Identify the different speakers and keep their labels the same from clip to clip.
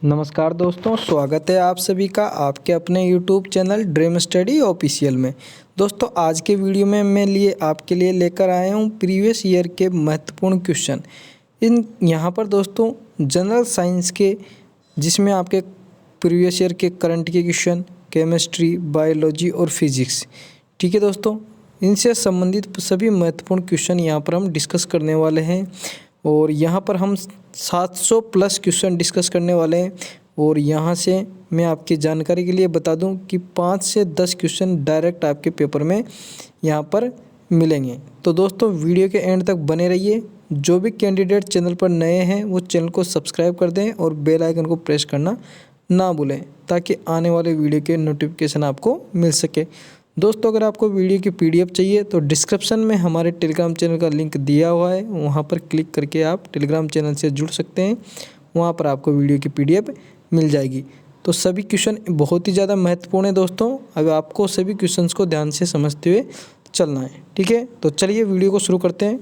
Speaker 1: नमस्कार दोस्तों, स्वागत है आप सभी का आपके अपने YouTube channel dream study official में। दोस्तों आज के वीडियो में मैं आपके लिए लेकर आया हूँ प्रीवियस ईयर के महत्वपूर्ण क्वेश्चन। यहाँ पर दोस्तों जनरल साइंस के जिसमें आपके प्रीवियस ईयर के करंट के क्वेश्चन, केमिस्ट्री, बायोलॉजी और फिजिक्स, ठीक है दोस्तों, इनसे संबंधित सभी महत्वपूर्ण क्वेश्चन यहाँ पर हम डिस्कस करने वाले हैं। और यहाँ पर हम 700 प्लस क्वेश्चन डिस्कस करने वाले हैं। और यहाँ से मैं आपकी जानकारी के लिए बता दूं कि 5 से 10 क्वेश्चन डायरेक्ट आपके पेपर में यहाँ पर मिलेंगे। तो दोस्तों वीडियो के एंड तक बने रहिए। जो भी कैंडिडेट चैनल पर नए हैं वो चैनल को सब्सक्राइब कर दें और बेल आइकन को प्रेस करना ना भूलें ताकि आने वाले वीडियो के नोटिफिकेशन आपको मिल सके। दोस्तों अगर आपको वीडियो की पीडीएफ चाहिए तो डिस्क्रिप्शन में हमारे टेलीग्राम चैनल का लिंक दिया हुआ है, वहां पर क्लिक करके आप टेलीग्राम चैनल से जुड़ सकते हैं। वहां पर आपको वीडियो की पीडीएफ मिल जाएगी। तो सभी क्वेश्चन बहुत ही ज़्यादा महत्वपूर्ण है दोस्तों, अब आपको सभी क्वेश्चंस को ध्यान से समझते हुए चलना है, ठीक है। तो चलिए वीडियो को शुरू करते हैं।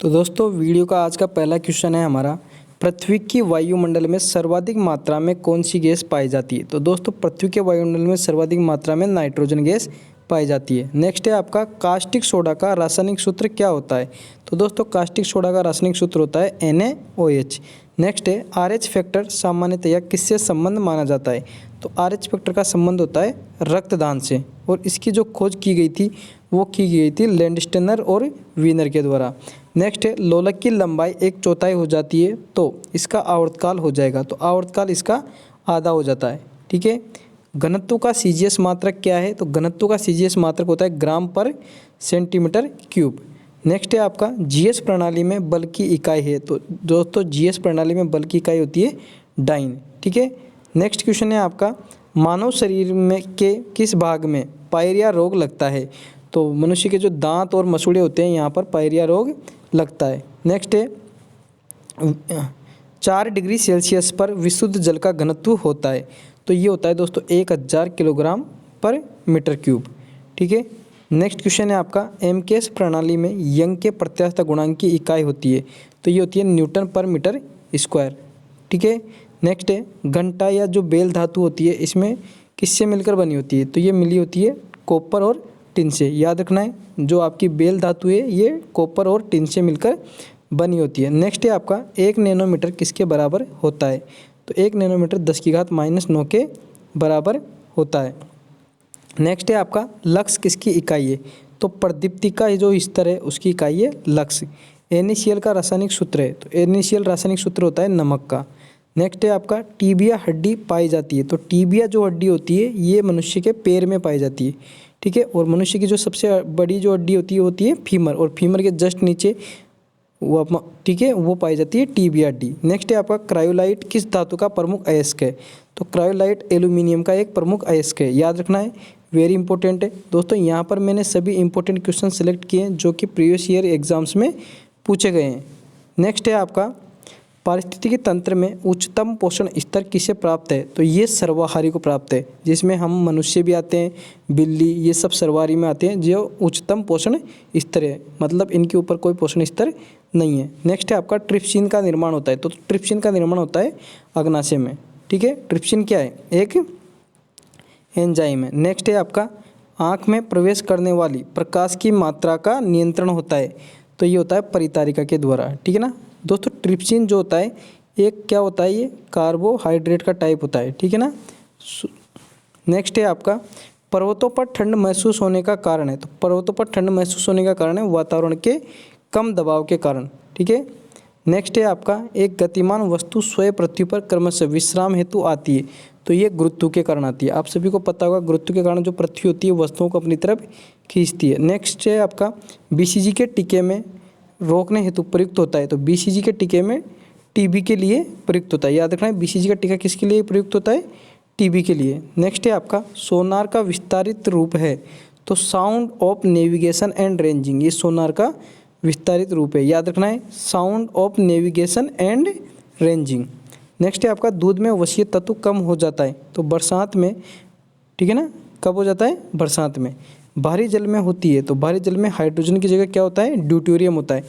Speaker 1: तो दोस्तों वीडियो का आज का पहला क्वेश्चन है हमारा, पृथ्वी की वायुमंडल में सर्वाधिक मात्रा में कौन सी गैस पाई जाती है। तो दोस्तों पृथ्वी के वायुमंडल में सर्वाधिक मात्रा में नाइट्रोजन गैस पाई जाती है। नेक्स्ट है आपका कास्टिक सोडा का रासायनिक सूत्र क्या होता है। तो दोस्तों कास्टिक सोडा का रासायनिक सूत्र होता है NaOH। नेक्स्ट है RH फैक्टर सामान्यतया किससे संबंध माना जाता है। तो RH फैक्टर का संबंध होता है रक्तदान से, और इसकी जो खोज की गई थी वो की गई थी लैंडस्टेनर और वीनर के द्वारा। नेक्स्ट है लोलक की लंबाई 1/4 हो जाती है तो इसका आवर्तकाल हो जाएगा, तो आवर्तकाल इसका आधा हो जाता है, ठीक है। घनत्व का CGS मात्रक क्या है। तो घनत्व का CGS मात्रक होता है ग्राम पर सेंटीमीटर क्यूब। नेक्स्ट है आपका GS प्रणाली में बल की इकाई है। तो दोस्तों GS प्रणाली में बल की इकाई होती है डाइन, ठीक है। नेक्स्ट क्वेश्चन है आपका, मानव शरीर में के किस भाग में पायरिया रोग लगता है। तो मनुष्य के जो दांत और मसूड़े होते हैं यहाँ पर पायरिया रोग लगता है। नेक्स्ट है 4 डिग्री सेल्सियस पर विशुद्ध जल का घनत्व होता है। तो ये होता है दोस्तों 1000 किलोग्राम पर मीटर क्यूब, ठीक है। नेक्स्ट क्वेश्चन है आपका, MKS प्रणाली में यंग के प्रत्यास्थता गुणांक की इकाई होती है। तो ये होती है न्यूटन पर मीटर स्क्वायर, ठीक है। नेक्स्ट है घंटा या जो बेल धातु होती है इसमें किससे मिलकर बनी होती है। तो ये मिली होती है कॉपर और टिन से। याद रखना है जो आपकी बेल धातु है ये कॉपर और टिन से मिलकर बनी होती है। नेक्स्ट है आपका 1 नैनोमीटर किसके बराबर होता है। तो 1 नैनोमीटर 10⁻⁻9 के बराबर होता है। नेक्स्ट है आपका लक्स किसकी इकाई है। तो प्रदीप्ति का जो स्तर है उसकी इकाई है लक्स। NaCl का रासायनिक सूत्र है। तो NaCl रासायनिक सूत्र होता है नमक का। नेक्स्ट है आपका टीबिया हड्डी पाई जाती है। तो टीबिया जो हड्डी होती है ये मनुष्य के पैर में पाई जाती है, ठीक है। और मनुष्य की जो सबसे बड़ी जो हड्डी होती है फीमर, और फीमर के जस्ट नीचे वो, ठीक है, वो पाई जाती है टीबिया हड्डी। नेक्स्ट है आपका क्रायोलाइट किस धातु का प्रमुख अयस्क है। तो क्रायोलाइट एल्यूमिनियम का एक प्रमुख अयस्क है, याद रखना है, वेरी इंपॉर्टेंट है दोस्तों। यहाँ पर मैंने सभी इंपॉर्टेंट क्वेश्चन सेलेक्ट किए हैं जो कि प्रीवियस ईयर एग्जाम्स में पूछे गए हैं। नेक्स्ट है आपका पारिस्थितिकी तंत्र में उच्चतम पोषण स्तर किसे प्राप्त है। तो ये सर्वाहारी को प्राप्त है, जिसमें हम मनुष्य भी आते हैं, बिल्ली, ये सब सर्वाहारी में आते हैं जो उच्चतम पोषण स्तर है, मतलब इनके ऊपर कोई पोषण स्तर नहीं है। नेक्स्ट है आपका ट्रिप्सिन का निर्माण होता है। तो ट्रिप्सिन का निर्माण होता है अग्नाशय में, ठीक है। ट्रिप्सिन क्या है, एक एंजाइम है। नेक्स्ट है आपका आँख में प्रवेश करने वाली प्रकाश की मात्रा का नियंत्रण होता है। तो ये होता है परितारिका के द्वारा, ठीक है ना दोस्तों। ट्रिप्सिन जो होता है एक क्या होता है, ये कार्बोहाइड्रेट का टाइप होता है, ठीक है ना। नेक्स्ट है आपका पर्वतों पर ठंड महसूस होने का कारण है। तो पर्वतों पर ठंड महसूस होने का कारण है वातावरण के कम दबाव के कारण, ठीक है। नेक्स्ट है आपका एक गतिमान वस्तु स्वयं पृथ्वी पर क्रमशः विश्राम हेतु आती है। तो ये गुरुत्व के कारण आती है। आप सभी को पता होगा गुरुत्व के कारण जो पृथ्वी होती है वस्तुओं को अपनी तरफ खींचती है। नेक्स्ट है आपका BCG के टीके में रोकने हेतु प्रयुक्त होता है। तो BCG के टीके में TB के लिए प्रयुक्त होता है, याद रखना है। BCG का टीका किसके लिए प्रयुक्त होता है, TB के लिए। नेक्स्ट है आपका सोनार का विस्तारित रूप है। तो sound of navigation and ranging, ये सोनार का विस्तारित रूप है, याद रखना है, sound of navigation and ranging. Next है आपका दूध में वसीय तत्व कम हो जाता है। तो बरसात में, ठीक है ना, कब हो जाता है, बरसात में। भारी जल में होती है। तो भारी जल में हाइड्रोजन की जगह क्या होता है, ड्यूटेरियम होता है।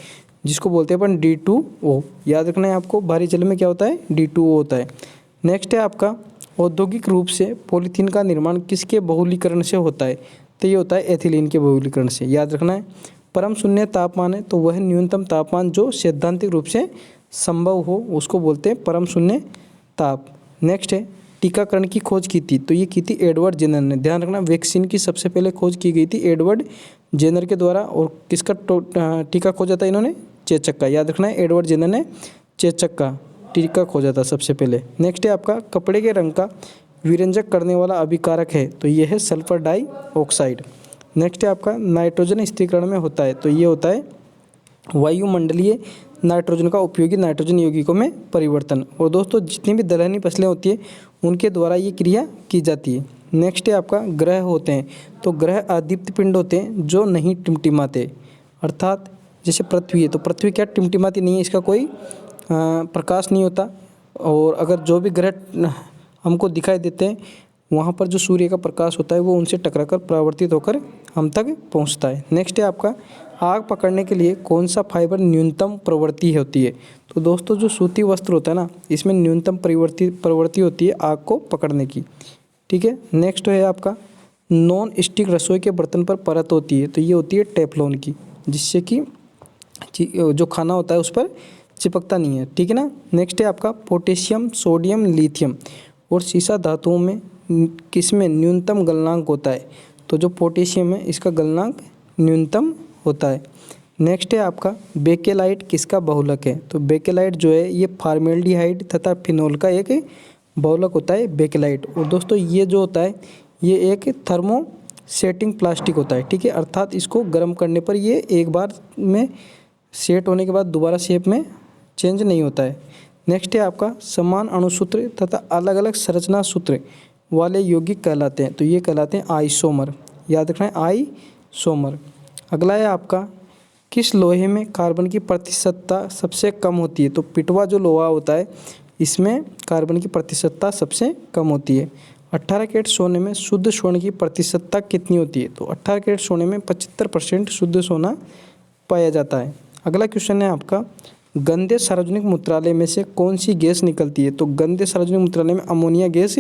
Speaker 1: जिसको बोलते हैं अपन D2O। याद रखना है आपको, भारी जल में क्या होता है, D2O होता है। नेक्स्ट है आपका औद्योगिक रूप से पॉलीथीन का निर्माण किसके बहुलीकरण से होता है, तो ये होता है एथिलीन के बहुलीकरण से। याद रखना है परम शून्य तापमान है तो वह न्यूनतम तापमान जो सैद्धांतिक रूप से संभव हो उसको बोलते हैं परम शून्य ताप। नेक्स्ट है टीकाकरण की खोज की थी, तो ये की थी एडवर्ड जेनर ने। ध्यान रखना वैक्सीन की सबसे पहले खोज की गई थी एडवर्ड जेनर के द्वारा, और किसका टीका खोजा था इन्होंने, चेचक का। याद रखना है एडवर्ड जेनर ने चेचक का टीका खोजा था सबसे पहले। नेक्स्ट है आपका कपड़े के रंग का विरंजक करने वाला अभिकारक है, तो ये है सल्फर डाइऑक्साइड। नेक्स्ट है आपका नाइट्रोजन स्थिरीकरण में होता है, तो ये होता है वायुमंडलीय नाइट्रोजन का उपयोगी नाइट्रोजन यौगिकों में परिवर्तन। और दोस्तों जितनी भी दलहनी फसलें होती है उनके द्वारा ये क्रिया की जाती है। नेक्स्ट है आपका ग्रह होते हैं, तो ग्रह अदीप्त पिंड होते हैं जो नहीं टिमटिमाते, अर्थात जैसे पृथ्वी है तो पृथ्वी क्या टिमटिमाती नहीं है, इसका कोई प्रकाश नहीं होता। और अगर जो भी ग्रह हमको दिखाई देते हैं वहाँ पर जो सूर्य का प्रकाश होता है वो उनसे टकराकर परावर्तित होकर हम तक पहुँचता है। नेक्स्ट है आपका आग पकड़ने के लिए कौन सा फाइबर न्यूनतम प्रवृत्ति होती है, तो दोस्तों जो सूती वस्त्र होता है ना इसमें न्यूनतम प्रवृत्ति होती है आग को पकड़ने की। ठीक है, नेक्स्ट है आपका नॉन स्टिक रसोई के बर्तन पर परत होती है, तो ये होती है टेफ्लॉन की, जिससे कि जो खाना होता है उस पर चिपकता नहीं है। ठीक है ना। नेक्स्ट है आपका पोटेशियम, सोडियम, लिथियम और सीसा धातुओं में किसमें न्यूनतम गलनांक होता है, तो जो पोटेशियम है इसका गलनांक न्यूनतम होता है। नेक्स्ट है आपका बेकेलाइट किसका बहुलक है, तो बेकेलाइट जो है ये फॉर्मेल्डिहाइड तथा फिनोल का एक बहुलक होता है बेकेलाइट। और दोस्तों ये जो होता है ये एक थर्मो सेटिंग प्लास्टिक होता है। ठीक है, अर्थात इसको गर्म करने पर ये एक बार में सेट होने के बाद दोबारा शेप में चेंज नहीं होता है। नेक्स्ट है आपका समान अणुसूत्र तथा अलग अलग संरचना सूत्र वाले यौगिक कहलाते हैं, तो ये कहलाते हैं आइसोमर। याद रखना है आइसोमर। अगला है आपका किस लोहे में कार्बन की प्रतिशतता सबसे कम होती है, तो पिटवा जो लोहा होता है इसमें कार्बन की प्रतिशतता सबसे कम होती है। 18 कैरेट सोने में शुद्ध स्वर्ण की प्रतिशतता कितनी होती है, तो 18 कैरेट सोने में 75% शुद्ध सोना पाया जाता है। अगला क्वेश्चन है आपका गंदे सार्वजनिक मूत्रालय में से कौन सी गैस निकलती है, तो गंदे सार्वजनिक मूत्रालय में अमोनिया गैस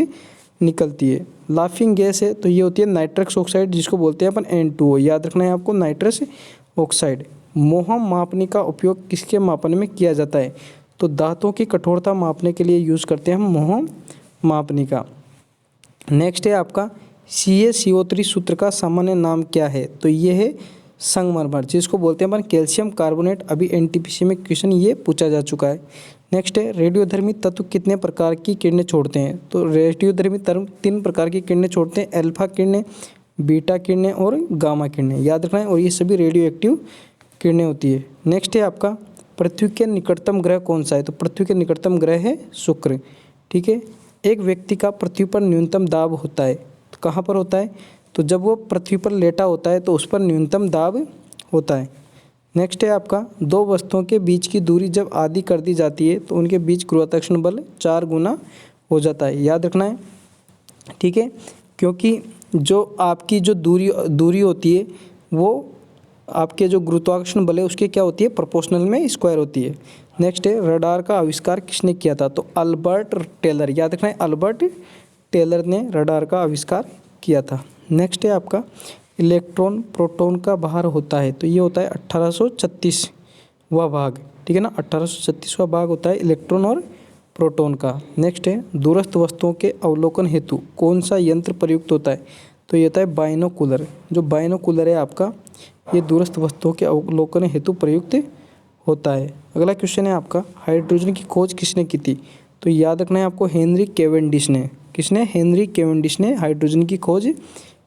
Speaker 1: निकलती है। लाफिंग गैस है तो ये होती है नाइट्रस ऑक्साइड, जिसको बोलते हैं अपन N2O। याद रखना है आपको नाइट्रस ऑक्साइड। मोहम मापनी का उपयोग किसके मापन में किया जाता है, तो दांतों की कठोरता मापने के लिए यूज़ करते हैं हम मोहम मापनी का। नेक्स्ट है आपका CaCO3 सूत्र का सामान्य नाम क्या है, तो ये है संगमरमर, जिसको बोलते हैं अपन कैल्शियम कार्बोनेट। अभी NTPC में क्वेश्चन ये पूछा जा चुका है। नेक्स्ट है रेडियोधर्मी तत्व कितने प्रकार की किरणें छोड़ते हैं, तो रेडियोधर्मी तत्व 3 प्रकार की किरणें छोड़ते हैं, अल्फा किरणें, बीटा किरणें और गामा किरणें। याद रखना है, और ये सभी रेडियो एक्टिव किरणें होती है। नेक्स्ट है आपका पृथ्वी के निकटतम ग्रह कौन सा है, तो पृथ्वी के निकटतम ग्रह है शुक्र। ठीक है, एक व्यक्ति का पृथ्वी पर न्यूनतम दाब होता है, तो कहाँ पर होता है, तो जब वो पृथ्वी पर लेटा होता है तो उस पर न्यूनतम दाब होता है। नेक्स्ट है आपका दो वस्तुओं के बीच की दूरी जब आधी कर दी जाती है तो उनके बीच गुरुत्वाकर्षण बल 4 गुना हो जाता है। याद रखना है। ठीक है, क्योंकि जो आपकी जो दूरी होती है वो आपके जो गुरुत्वाकर्षण बल है उसके क्या होती है, प्रोपोर्शनल में स्क्वायर होती है। नेक्स्ट है रडार का आविष्कार किसने किया था, तो अल्बर्ट टेलर। याद रखना है अल्बर्ट टेलर ने रडार का आविष्कार किया था। नेक्स्ट है आपका इलेक्ट्रॉन प्रोटॉन का भार होता है, तो ये होता है 1836वां भाग। ठीक है ना, 1836वां भाग होता है इलेक्ट्रॉन और प्रोटॉन का। नेक्स्ट है दूरस्थ वस्तुओं के अवलोकन हेतु कौन सा यंत्र प्रयुक्त होता है, तो ये होता है बाइनोकुलर। जो बाइनोकुलर है आपका ये दूरस्थ वस्तुओं के अवलोकन हेतु प्रयुक्त होता है। अगला क्वेश्चन है आपका हाइड्रोजन की खोज किसने की थी, तो याद रखना है आपको हेनरी कैवेंडिश ने। किसने, हेनरी कैवेंडिश ने हाइड्रोजन की खोज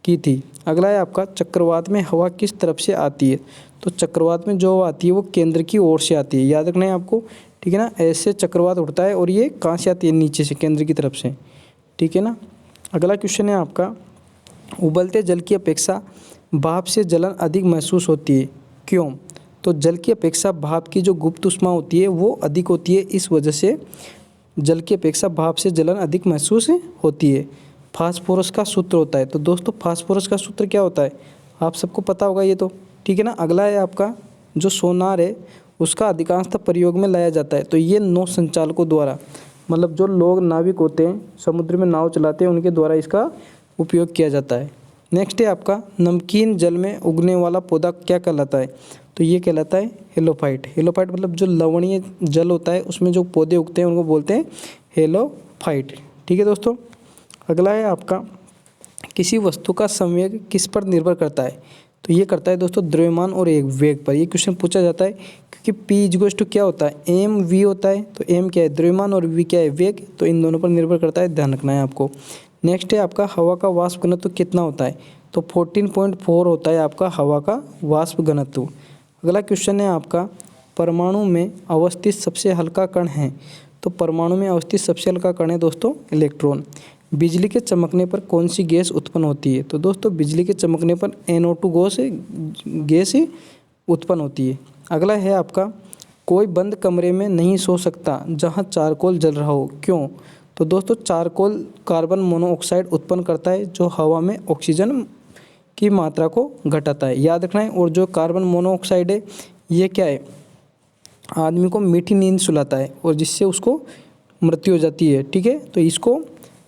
Speaker 1: की थी। अगला है आपका चक्रवात में हवा किस तरफ से आती है, तो चक्रवात में जो हवा आती है वो केंद्र की ओर से आती है। याद रखना है आपको। ठीक है ना, ऐसे चक्रवात उड़ता है और ये कहाँ से आती है, नीचे से, केंद्र की तरफ से। ठीक है ना। अगला क्वेश्चन है आपका उबलते जल की अपेक्षा भाप से जलन अधिक महसूस होती है, क्यों, तो जल की अपेक्षा भाप की जो गुप्त ऊष्मा होती है वो अधिक होती है, इस वजह से जल की अपेक्षा भाप से जलन अधिक महसूस होती है। फास्फोरस का सूत्र होता है, तो दोस्तों फास्फोरस का सूत्र क्या होता है आप सबको पता होगा ये तो। ठीक है ना। अगला है आपका जो सोनार है उसका अधिकांशतः प्रयोग में लाया जाता है। तो ये नौ संचालकों द्वारा, मतलब जो लोग नाविक होते हैं समुद्र में नाव चलाते हैं उनके द्वारा इसका उपयोग किया जाता है। नेक्स्ट है आपका नमकीन जल में उगने वाला पौधा क्या कहलाता है? तो ये कहलाता है हेलोफाइट। हेलोफाइट मतलब जो लवणीय जल होता है उसमें जो पौधे उगते हैं उनको बोलते हैं हेलोफाइट। ठीक है दोस्तों। अगला है आपका किसी वस्तु का संवेग किस पर निर्भर करता है? तो ये करता है दोस्तों द्रव्यमान और एक वेग पर। ये क्वेश्चन पूछा जाता है क्योंकि P इक्वल्स टू क्या होता है, एम वी होता है। तो एम क्या है द्रव्यमान और वी क्या है वेग, तो इन दोनों पर निर्भर करता है, ध्यान रखना है आपको। नेक्स्ट है आपका हवा का वाष्प घनत्व कितना होता है? तो 14.4 होता है आपका हवा का वाष्प घनत्व। अगला क्वेश्चन है आपका परमाणु में अवस्थित सबसे हल्का कण है? तो परमाणु में अवस्थित सबसे हल्का कण है दोस्तों इलेक्ट्रॉन। बिजली के चमकने पर कौन सी गैस उत्पन्न होती है? तो दोस्तों बिजली के चमकने पर NO2 गैस उत्पन्न होती है। अगला है आपका कोई बंद कमरे में नहीं सो सकता जहां चारकोल जल रहा हो, क्यों? तो दोस्तों चारकोल कार्बन मोनोऑक्साइड उत्पन्न करता है जो हवा में ऑक्सीजन की मात्रा को घटाता है, याद रखना है। और जो कार्बन मोनोऑक्साइड है ये क्या है, आदमी को मीठी नींद सुलाता है और जिससे उसको मृत्यु हो जाती है। ठीक है, तो इसको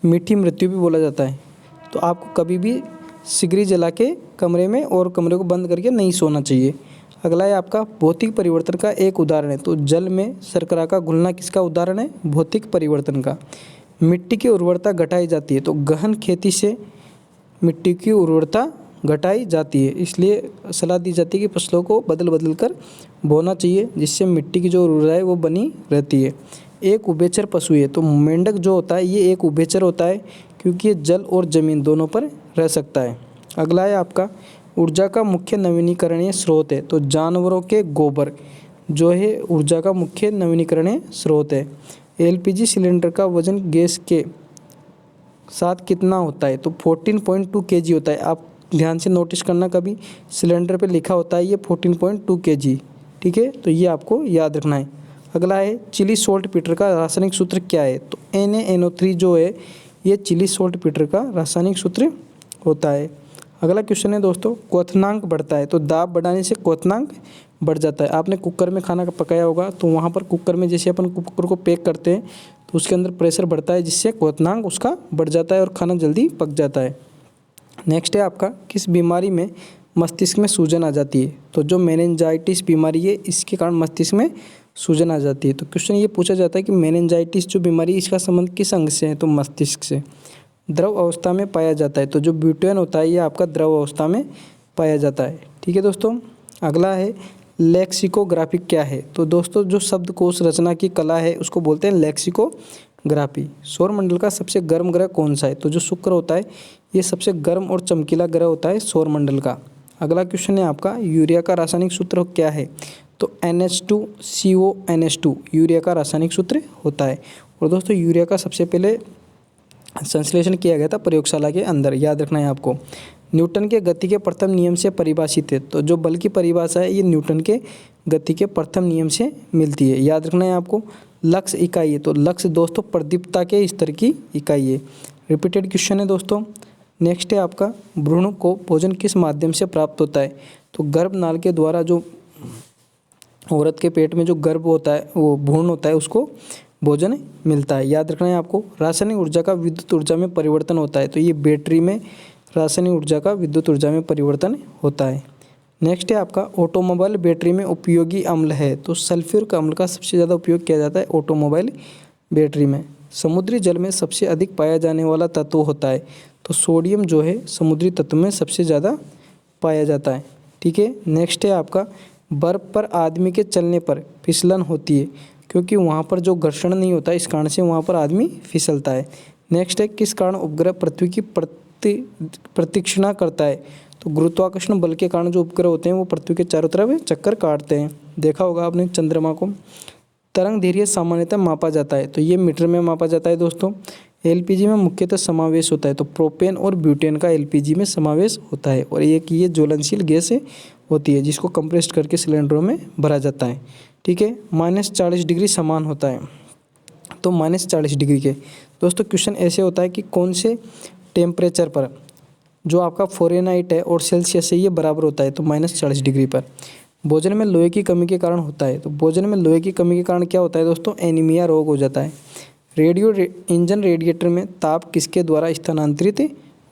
Speaker 1: मीठी मृत्यु भी बोला जाता है। तो आपको कभी भी सिगरी जला के कमरे में और कमरे को बंद करके नहीं सोना चाहिए। अगला है आपका भौतिक परिवर्तन का एक उदाहरण है। तो जल में शर्करा का घुलना किसका उदाहरण है? भौतिक परिवर्तन का। मिट्टी की उर्वरता घटाई जाती है। तो गहन खेती से मिट्टी की उर्वरता घटाई जाती है, इसलिए सलाह दी जाती है कि फसलों को बदल बदल कर बोना चाहिए जिससे मिट्टी की जो उर्वरता है वो बनी रहती है। एक उभयचर पशु है। तो मेंढक जो होता है ये एक उभयचर होता है क्योंकि ये जल और ज़मीन दोनों पर रह सकता है। अगला है आपका ऊर्जा का मुख्य नवीनीकरणीय स्रोत है। तो जानवरों के गोबर जो है ऊर्जा का मुख्य नवीनीकरणीय स्रोत है। LPG सिलेंडर का वजन गैस के साथ कितना होता है? तो 14.2 kg होता है। आप ध्यान से नोटिस करना, कभी सिलेंडर पे लिखा होता है ये 14.2 kg। ठीक है, तो ये आपको याद रखना है। अगला है चिली सॉल्ट पीटर का रासायनिक सूत्र क्या है? तो NaNO3 जो है ये चिली सॉल्ट पीटर का रासायनिक सूत्र होता है। अगला क्वेश्चन है दोस्तों क्वथनांक बढ़ता है। तो दाब बढ़ाने से क्वथनांक बढ़ जाता है। आपने कुकर में खाना पकाया होगा तो वहाँ पर कुकर में जैसे अपन कुकर को पैक करते हैं तो उसके अंदर प्रेशर बढ़ता है जिससे क्वथनांक उसका बढ़ जाता है और खाना जल्दी पक जाता है। नेक्स्ट है आपका किस बीमारी में मस्तिष्क में सूजन आ जाती है? तो जो मेनिंजाइटिस बीमारी है इसके कारण मस्तिष्क में सूजन आ जाती है। तो क्वेश्चन ये पूछा जाता है कि मेनिंजाइटिस जो बीमारी है इसका संबंध किस अंग से है? तो मस्तिष्क से। द्रव अवस्था में पाया जाता है। तो जो ब्यूटेन होता है ये आपका द्रव अवस्था में पाया जाता है। ठीक है दोस्तों। अगला है लेक्सिकोग्राफी क्या है? तो दोस्तों जो शब्दकोश रचना की कला है उसको बोलते हैं लेक्सिकोग्राफी। सौरमंडल का सबसे गर्म ग्रह कौन सा है? तो जो शुक्र होता है ये सबसे गर्म और चमकीला ग्रह होता है सौरमंडल का। अगला क्वेश्चन है आपका यूरिया का रासायनिक सूत्र क्या है? तो NH2CONH2 यूरिया का रासायनिक सूत्र होता है। और दोस्तों यूरिया का सबसे पहले संश्लेषण किया गया था प्रयोगशाला के अंदर, याद रखना है आपको। न्यूटन के गति के प्रथम नियम से परिभाषित है। तो जो बल की परिभाषा है ये न्यूटन के गति के प्रथम नियम से मिलती है, याद रखना है आपको। लक्स इकाई है। तो लक्स दोस्तों प्रदीप्तता के स्तर की इकाई है। रिपीटेड क्वेश्चन है दोस्तों। नेक्स्ट है आपका भ्रूण को भोजन किस माध्यम से प्राप्त होता है? तो गर्भनाल के द्वारा। जो औरत के पेट में जो गर्भ होता है वो भ्रूण होता है उसको भोजन मिलता है, याद रखना है आपको। रासायनिक ऊर्जा का विद्युत ऊर्जा में परिवर्तन होता है। तो ये बैटरी में रासायनिक ऊर्जा का विद्युत ऊर्जा में परिवर्तन होता है। नेक्स्ट है आपका ऑटोमोबाइल बैटरी में उपयोगी अम्ल है। तो सल्फ्यूरिक अम्ल का सबसे ज़्यादा उपयोग किया जाता है ऑटोमोबाइल बैटरी में। समुद्री जल में सबसे अधिक पाया जाने वाला तत्व होता है। तो सोडियम जो है समुद्री तत्व में सबसे ज़्यादा पाया जाता है। ठीक है। नेक्स्ट है आपका बर्फ़ पर आदमी के चलने पर फिसलन होती है क्योंकि वहाँ पर जो घर्षण नहीं होता इस कारण से वहाँ पर आदमी फिसलता है। नेक्स्ट है किस कारण उपग्रह पृथ्वी की प्रदक्षिणा करता है? तो गुरुत्वाकर्षण बल के कारण जो उपग्रह होते हैं वो पृथ्वी के चारों तरफ चक्कर काटते हैं, देखा होगा आपने चंद्रमा को। तरंग दैर्घ्य सामान्यतः मापा जाता है। तो ये मीटर में मापा जाता है दोस्तों। LPG में मुख्यतः समावेश होता है। तो प्रोपेन और ब्यूटेन का LPG में समावेश होता है। और एक ये ज्वलनशील गैस होती है जिसको कंप्रेस्ड करके सिलेंडरों में भरा जाता है। ठीक है। -40 डिग्री समान होता है। तो -40 डिग्री के दोस्तों क्वेश्चन ऐसे होता है कि कौन से टेम्परेचर पर जो आपका फ़ारेनहाइट है और सेल्सियस है ये बराबर होता है? तो -40 डिग्री पर। भोजन में लोहे की कमी के कारण होता है। तो भोजन में लोहे की कमी के कारण क्या होता है दोस्तों? एनीमिया रोग हो जाता है। इंजन रेडिएटर में ताप किसके द्वारा स्थानांतरित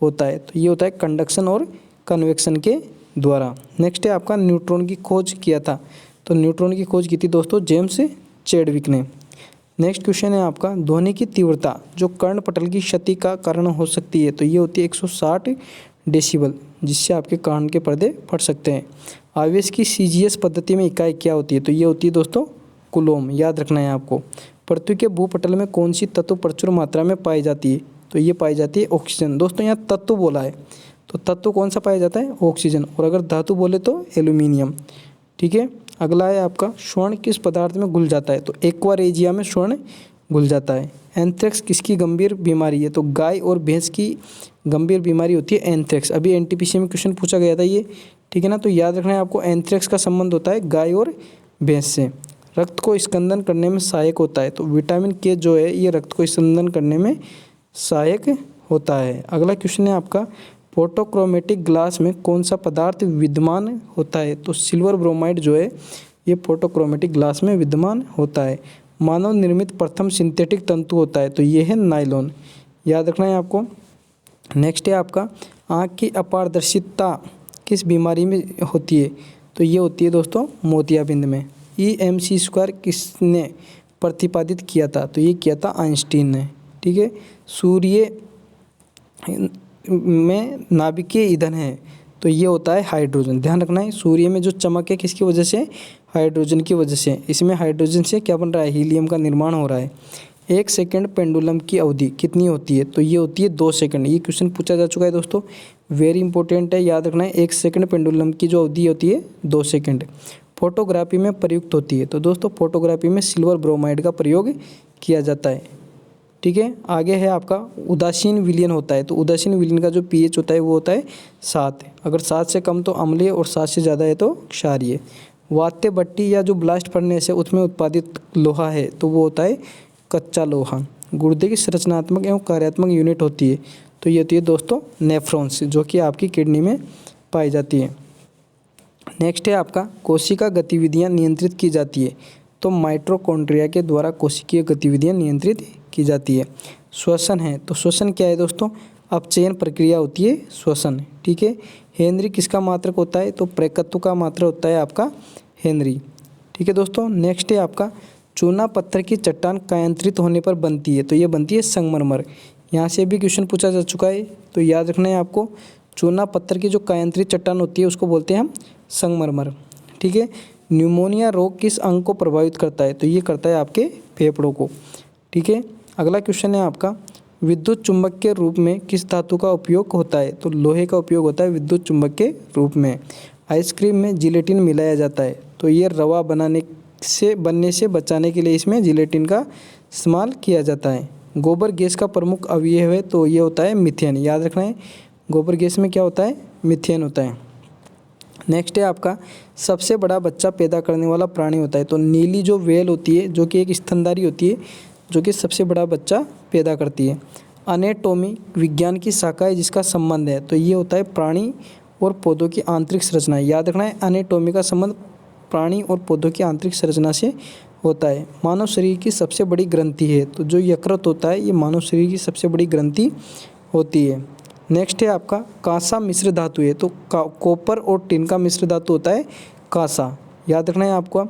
Speaker 1: होता है? तो ये होता है कंडक्शन और कन्वेक्शन के द्वारा। नेक्स्ट है आपका न्यूट्रॉन की खोज किया था। तो न्यूट्रॉन की खोज की थी दोस्तों जेम्स चैडविक ने। नेक्स्ट क्वेश्चन है आपका ध्वनि की तीव्रता जो कर्णपटल की क्षति का कारण हो सकती है। तो ये होती है 160 डेसिबल, जिससे आपके कान के पर्दे फट सकते हैं। आवेश की सीजीएस पद्धति में इकाई क्या होती है? तो ये होती है दोस्तों कूलॉम, याद रखना है आपको। पृथ्वी के भूपटल में कौन सी तत्व प्रचुर मात्रा में पाई जाती है? तो ये पाई जाती है ऑक्सीजन। दोस्तों यहाँ तत्व बोला है, तो तत्व कौन सा पाया जाता है? ऑक्सीजन। और अगर धातु बोले तो एल्यूमिनियम। ठीक है, अगला है आपका स्वर्ण किस पदार्थ में घुल जाता है? तो एक्वारेजिया में स्वर्ण घुल जाता है। एंथ्रेक्स किसकी गंभीर बीमारी है? तो गाय और भैंस की गंभीर बीमारी होती है एंथ्रेक्स। अभी एनटीपीसी में क्वेश्चन पूछा गया था ये, ठीक है ना। तो याद रखना है आपको, एंथ्रेक्स का संबंध होता है गाय और भैंस से। रक्त को स्कंदन करने में सहायक होता है। तो विटामिन के जो है ये रक्त को स्कंदन करने में सहायक होता है। अगला क्वेश्चन है आपका फोटोक्रोमेटिक ग्लास में कौन सा पदार्थ विद्यमान होता है? तो सिल्वर ब्रोमाइड जो है ये फोटोक्रोमेटिक ग्लास में विद्यमान होता है। मानव निर्मित प्रथम सिंथेटिक तंतु होता है। तो ये है नायलॉन, याद रखना है आपको। नेक्स्ट है आपका आँख की अपारदर्शिता किस बीमारी में होती है? तो ये होती है दोस्तों मोतियाबिंद में। EMC² किसने प्रतिपादित किया था? तो ये किया था आइंस्टीन ने। ठीक है, सूर्य में नाभिकीय ईंधन है। तो ये होता है हाइड्रोजन। ध्यान रखना है, सूर्य में जो चमक है किसकी वजह से? हाइड्रोजन की वजह से। इसमें हाइड्रोजन से क्या बन रहा है? हीलियम का निर्माण हो रहा है। 1 सेकंड पेंडुलम की अवधि कितनी होती है? तो ये होती है 2 सेकंड। ये क्वेश्चन पूछा जा चुका है दोस्तों, वेरी इंपॉर्टेंट है, याद रखना है। 1 सेकंड पेंडुलम की जो अवधि होती है 2 सेकंड। फोटोग्राफी में प्रयुक्त होती है। तो दोस्तों फोटोग्राफी में सिल्वर ब्रोमाइड का प्रयोग किया जाता है। ठीक है, आगे है आपका उदासीन विलयन होता है। तो उदासीन विलयन का जो pH होता है वो होता है 7। अगर 7 से कम तो अम्लीय और 7 से ज़्यादा है तो क्षारीय। वात्य भट्टी या जो ब्लास्ट फर्नेस है उसमें उत्पादित लोहा है तो वो होता है कच्चा लोहा। गुर्दे की संरचनात्मक एवं कार्यात्मक यूनिट होती है। तो ये होती है दोस्तों नेफ्रॉन्स, जो कि आपकी किडनी में पाई जाती है। नेक्स्ट है आपका कोशिका गतिविधियाँ नियंत्रित की जाती है। तो माइटोकॉन्ड्रिया के द्वारा कोशिकीय गतिविधियाँ नियंत्रित की जाती है। श्वसन है, तो श्वसन क्या है दोस्तों? अपचयन प्रक्रिया होती है श्वसन। ठीक है, हेनरी किसका मात्रक होता है? तो प्रेकत्व का मात्रक होता है आपका हेनरी। ठीक है दोस्तों, नेक्स्ट है आपका चूना पत्थर की चट्टान कायांतरित होने पर बनती है। तो ये बनती है संगमरमर। यहाँ से भी क्वेश्चन पूछा जा चुका है, तो याद रखना है आपको। चूना पत्थर की जो कायांतरित चट्टान होती है उसको बोलते हैं हम संगमरमर। ठीक है, न्यूमोनिया रोग किस अंग को प्रभावित करता है? तो ये करता है आपके फेफड़ों को। ठीक है, अगला क्वेश्चन है आपका विद्युत चुंबक के रूप में किस धातु का उपयोग होता है? तो लोहे का उपयोग होता है विद्युत चुंबक के रूप में। आइसक्रीम में जिलेटिन मिलाया जाता है। तो ये रवा बनने से बचाने के लिए इसमें जिलेटिन का इस्तेमाल किया जाता है। गोबर गैस का प्रमुख अवयव है। तो ये होता है मीथेन, याद रखना है। गोबर गैस में क्या होता है? मीथेन होता है। नेक्स्ट है आपका सबसे बड़ा बच्चा पैदा करने वाला प्राणी होता है। तो नीली जो व्हेल होती है जो कि एक स्तनधारी होती है, जो कि सबसे बड़ा बच्चा पैदा करती है। एनाटॉमी विज्ञान की शाखा है जिसका संबंध है। तो ये होता है प्राणी और पौधों की आंतरिक संरचना। याद रखना है, एनाटॉमी का संबंध प्राणी और पौधों की आंतरिक संरचना से होता है। मानव शरीर की सबसे बड़ी ग्रंथि है। तो जो यकृत होता है ये मानव शरीर की सबसे बड़ी ग्रंथि होती है। नेक्स्ट है आपका कांसा मिश्र धातु है। तो कॉपर और टिन का मिश्र धातु होता है कांसा। याद रखना है आपको।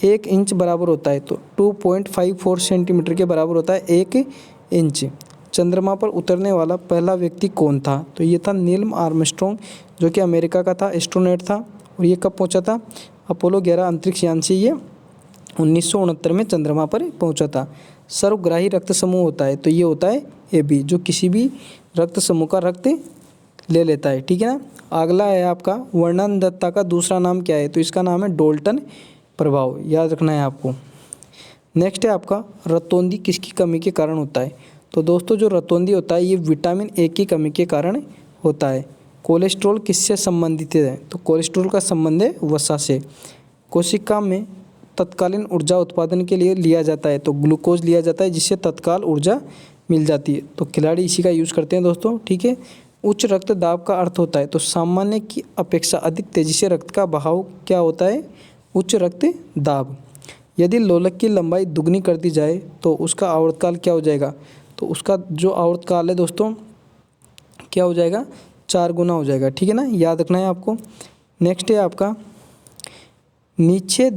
Speaker 1: 1 इंच बराबर होता है तो 2.54 सेंटीमीटर के बराबर होता है 1 इंच। चंद्रमा पर उतरने वाला पहला व्यक्ति कौन था? तो ये था नील आर्मस्ट्रॉन्ग, जो कि अमेरिका का था, एस्ट्रोनॉट था। और ये कब पहुंचा था? अपोलो 11 अंतरिक्ष यान से ये 1969 में चंद्रमा पर पहुंचा था। सर्वग्राही रक्त समूह होता है। तो ये होता है AB, जो किसी भी रक्त समूह का रक्त ले लेता है। ठीक है ना। अगला है आपका वर्णनदत्ता का दूसरा नाम क्या है? तो इसका नाम है डोल्टन प्रभाव, याद रखना है आपको। नेक्स्ट है आपका रतौंधी किसकी कमी के कारण होता है? तो दोस्तों जो रतौंधी होता है ये विटामिन A की कमी के कारण होता है। कोलेस्ट्रॉल किससे संबंधित है? तो कोलेस्ट्रॉल का संबंध है वसा से। कोशिका में तत्कालीन ऊर्जा उत्पादन के लिए लिया जाता है। तो ग्लूकोज लिया जाता है जिससे तत्काल ऊर्जा मिल जाती है। तो खिलाड़ी इसी का यूज़ करते हैं दोस्तों। ठीक है, उच्च रक्तदाब का अर्थ होता है तो सामान्य की अपेक्षा अधिक तेजी से रक्त का बहाव क्या होता है, उच्च रक्तदाब। यदि लोलक की लंबाई दुगनी कर दी जाए तो उसका आवर्तकाल क्या हो जाएगा, तो उसका जो आवर्तकाल है दोस्तों क्या हो जाएगा, 4 गुना हो जाएगा। ठीक है ना, याद रखना है आपको। नेक्स्ट है आपका नीचे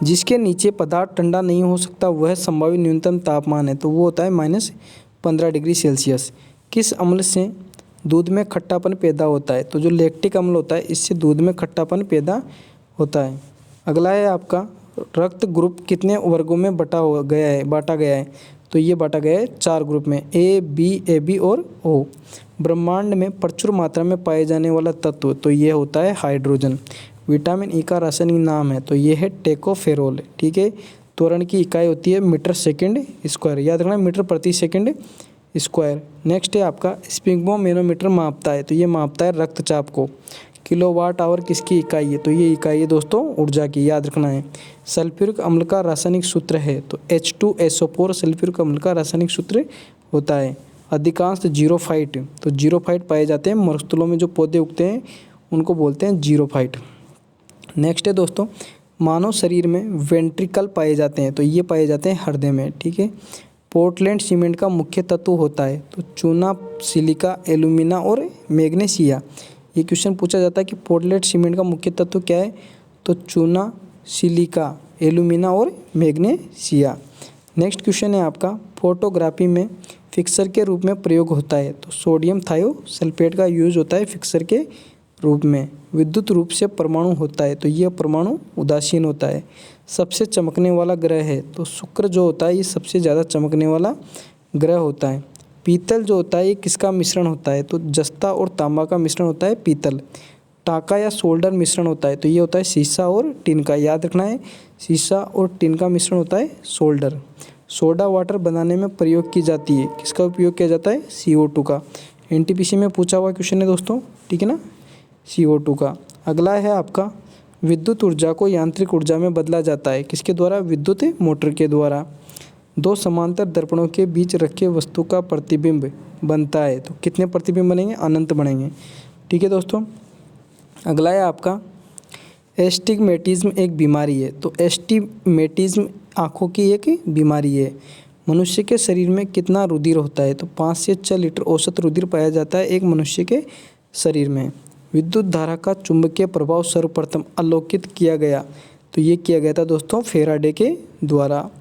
Speaker 1: जिसके नीचे पदार्थ ठंडा नहीं हो सकता वह संभावित न्यूनतम तापमान है, तो वो होता है -15 डिग्री सेल्सियस। किस अम्ल से दूध में खट्टापन पैदा होता है, तो जो लैक्टिक अम्ल होता है इससे दूध में खट्टापन पैदा होता है। अगला है आपका रक्त ग्रुप कितने वर्गों में बांटा गया है, तो ये बांटा गया है 4 ग्रुप में, ए बी और ओ। ब्रह्मांड में प्रचुर मात्रा में पाए जाने वाला तत्व, तो ये होता है हाइड्रोजन। विटामिन ई का रासायनिक नाम है, तो ये है टेकोफेरोल। ठीक है, त्वरण की इकाई होती है मीटर सेकंड स्क्वायर, याद रखना मीटर प्रति सेकंड स्क्वायर। नेक्स्ट है आपका स्पिग्मोमेनोमीटर मापता है, तो ये मापता है रक्तचाप को। किलोवाट आवर किसकी इकाई है, तो ये इकाई है दोस्तों ऊर्जा की, याद रखना है। सल्फ्यूरिक अम्ल का रासायनिक सूत्र है, तो H2SO4 सल्फ्यूरिक अम्ल का रासायनिक सूत्र होता है। अधिकांश जीरोफाइट, तो जीरोफाइट पाए जाते हैं मरुस्थलों में, जो पौधे उगते हैं उनको बोलते हैं जीरोफाइट। नेक्स्ट है दोस्तों मानव शरीर में वेंट्रिकल पाए जाते हैं, तो ये पाए जाते हैं हृदय में। ठीक है, पोर्टलैंड सीमेंट का मुख्य तत्व होता है, तो चूना, सिलिका, एल्यूमिना और मैग्नीशिया। ये क्वेश्चन पूछा जाता है कि पोर्टलैंड सीमेंट का मुख्य तत्व क्या है, तो चूना, सिलिका, एल्यूमिना और मैग्नीशिया। नेक्स्ट क्वेश्चन है आपका फोटोग्राफी में फिक्सर के रूप में प्रयोग होता है, तो सोडियम थायोसल्फेट का यूज होता है फिक्सर के रूप में। विद्युत रूप से परमाणु होता है, तो यह परमाणु उदासीन होता है। सबसे चमकने वाला ग्रह है, तो शुक्र जो होता है ये सबसे ज़्यादा चमकने वाला ग्रह होता है। पीतल जो होता है ये किसका मिश्रण होता है, तो जस्ता और तांबा का मिश्रण होता है पीतल। टाका या सोल्डर मिश्रण होता है, तो ये होता है सीसा और टिन का, याद रखना है सीसा और टिन का मिश्रण होता है सोल्डर। सोडा वाटर बनाने में प्रयोग की जाती है, किसका उपयोग किया जाता है, CO2 का। NTPC में पूछा हुआ क्वेश्चन है दोस्तों, ठीक है ना, CO2 का। अगला है आपका विद्युत ऊर्जा को यांत्रिक ऊर्जा में बदला जाता है, किसके द्वारा, विद्युत मोटर के द्वारा। 2 समांतर दर्पणों के बीच रखे वस्तु का प्रतिबिंब बनता है, तो कितने प्रतिबिंब बनेंगे, अनंत बनेंगे। ठीक है दोस्तों, अगला है आपका एस्टिग्मेटिज्म एक बीमारी है, तो एस्टिग्मेटिज्म आँखों की एक बीमारी है। मनुष्य के शरीर में कितना रुधिर होता है, तो 5 से 6 लीटर औसत रुधिर पाया जाता है एक मनुष्य के शरीर में। विद्युत धारा का चुंबकीय प्रभाव सर्वप्रथम अवलोकित किया गया, तो ये किया गया था दोस्तों फेराडे के द्वारा।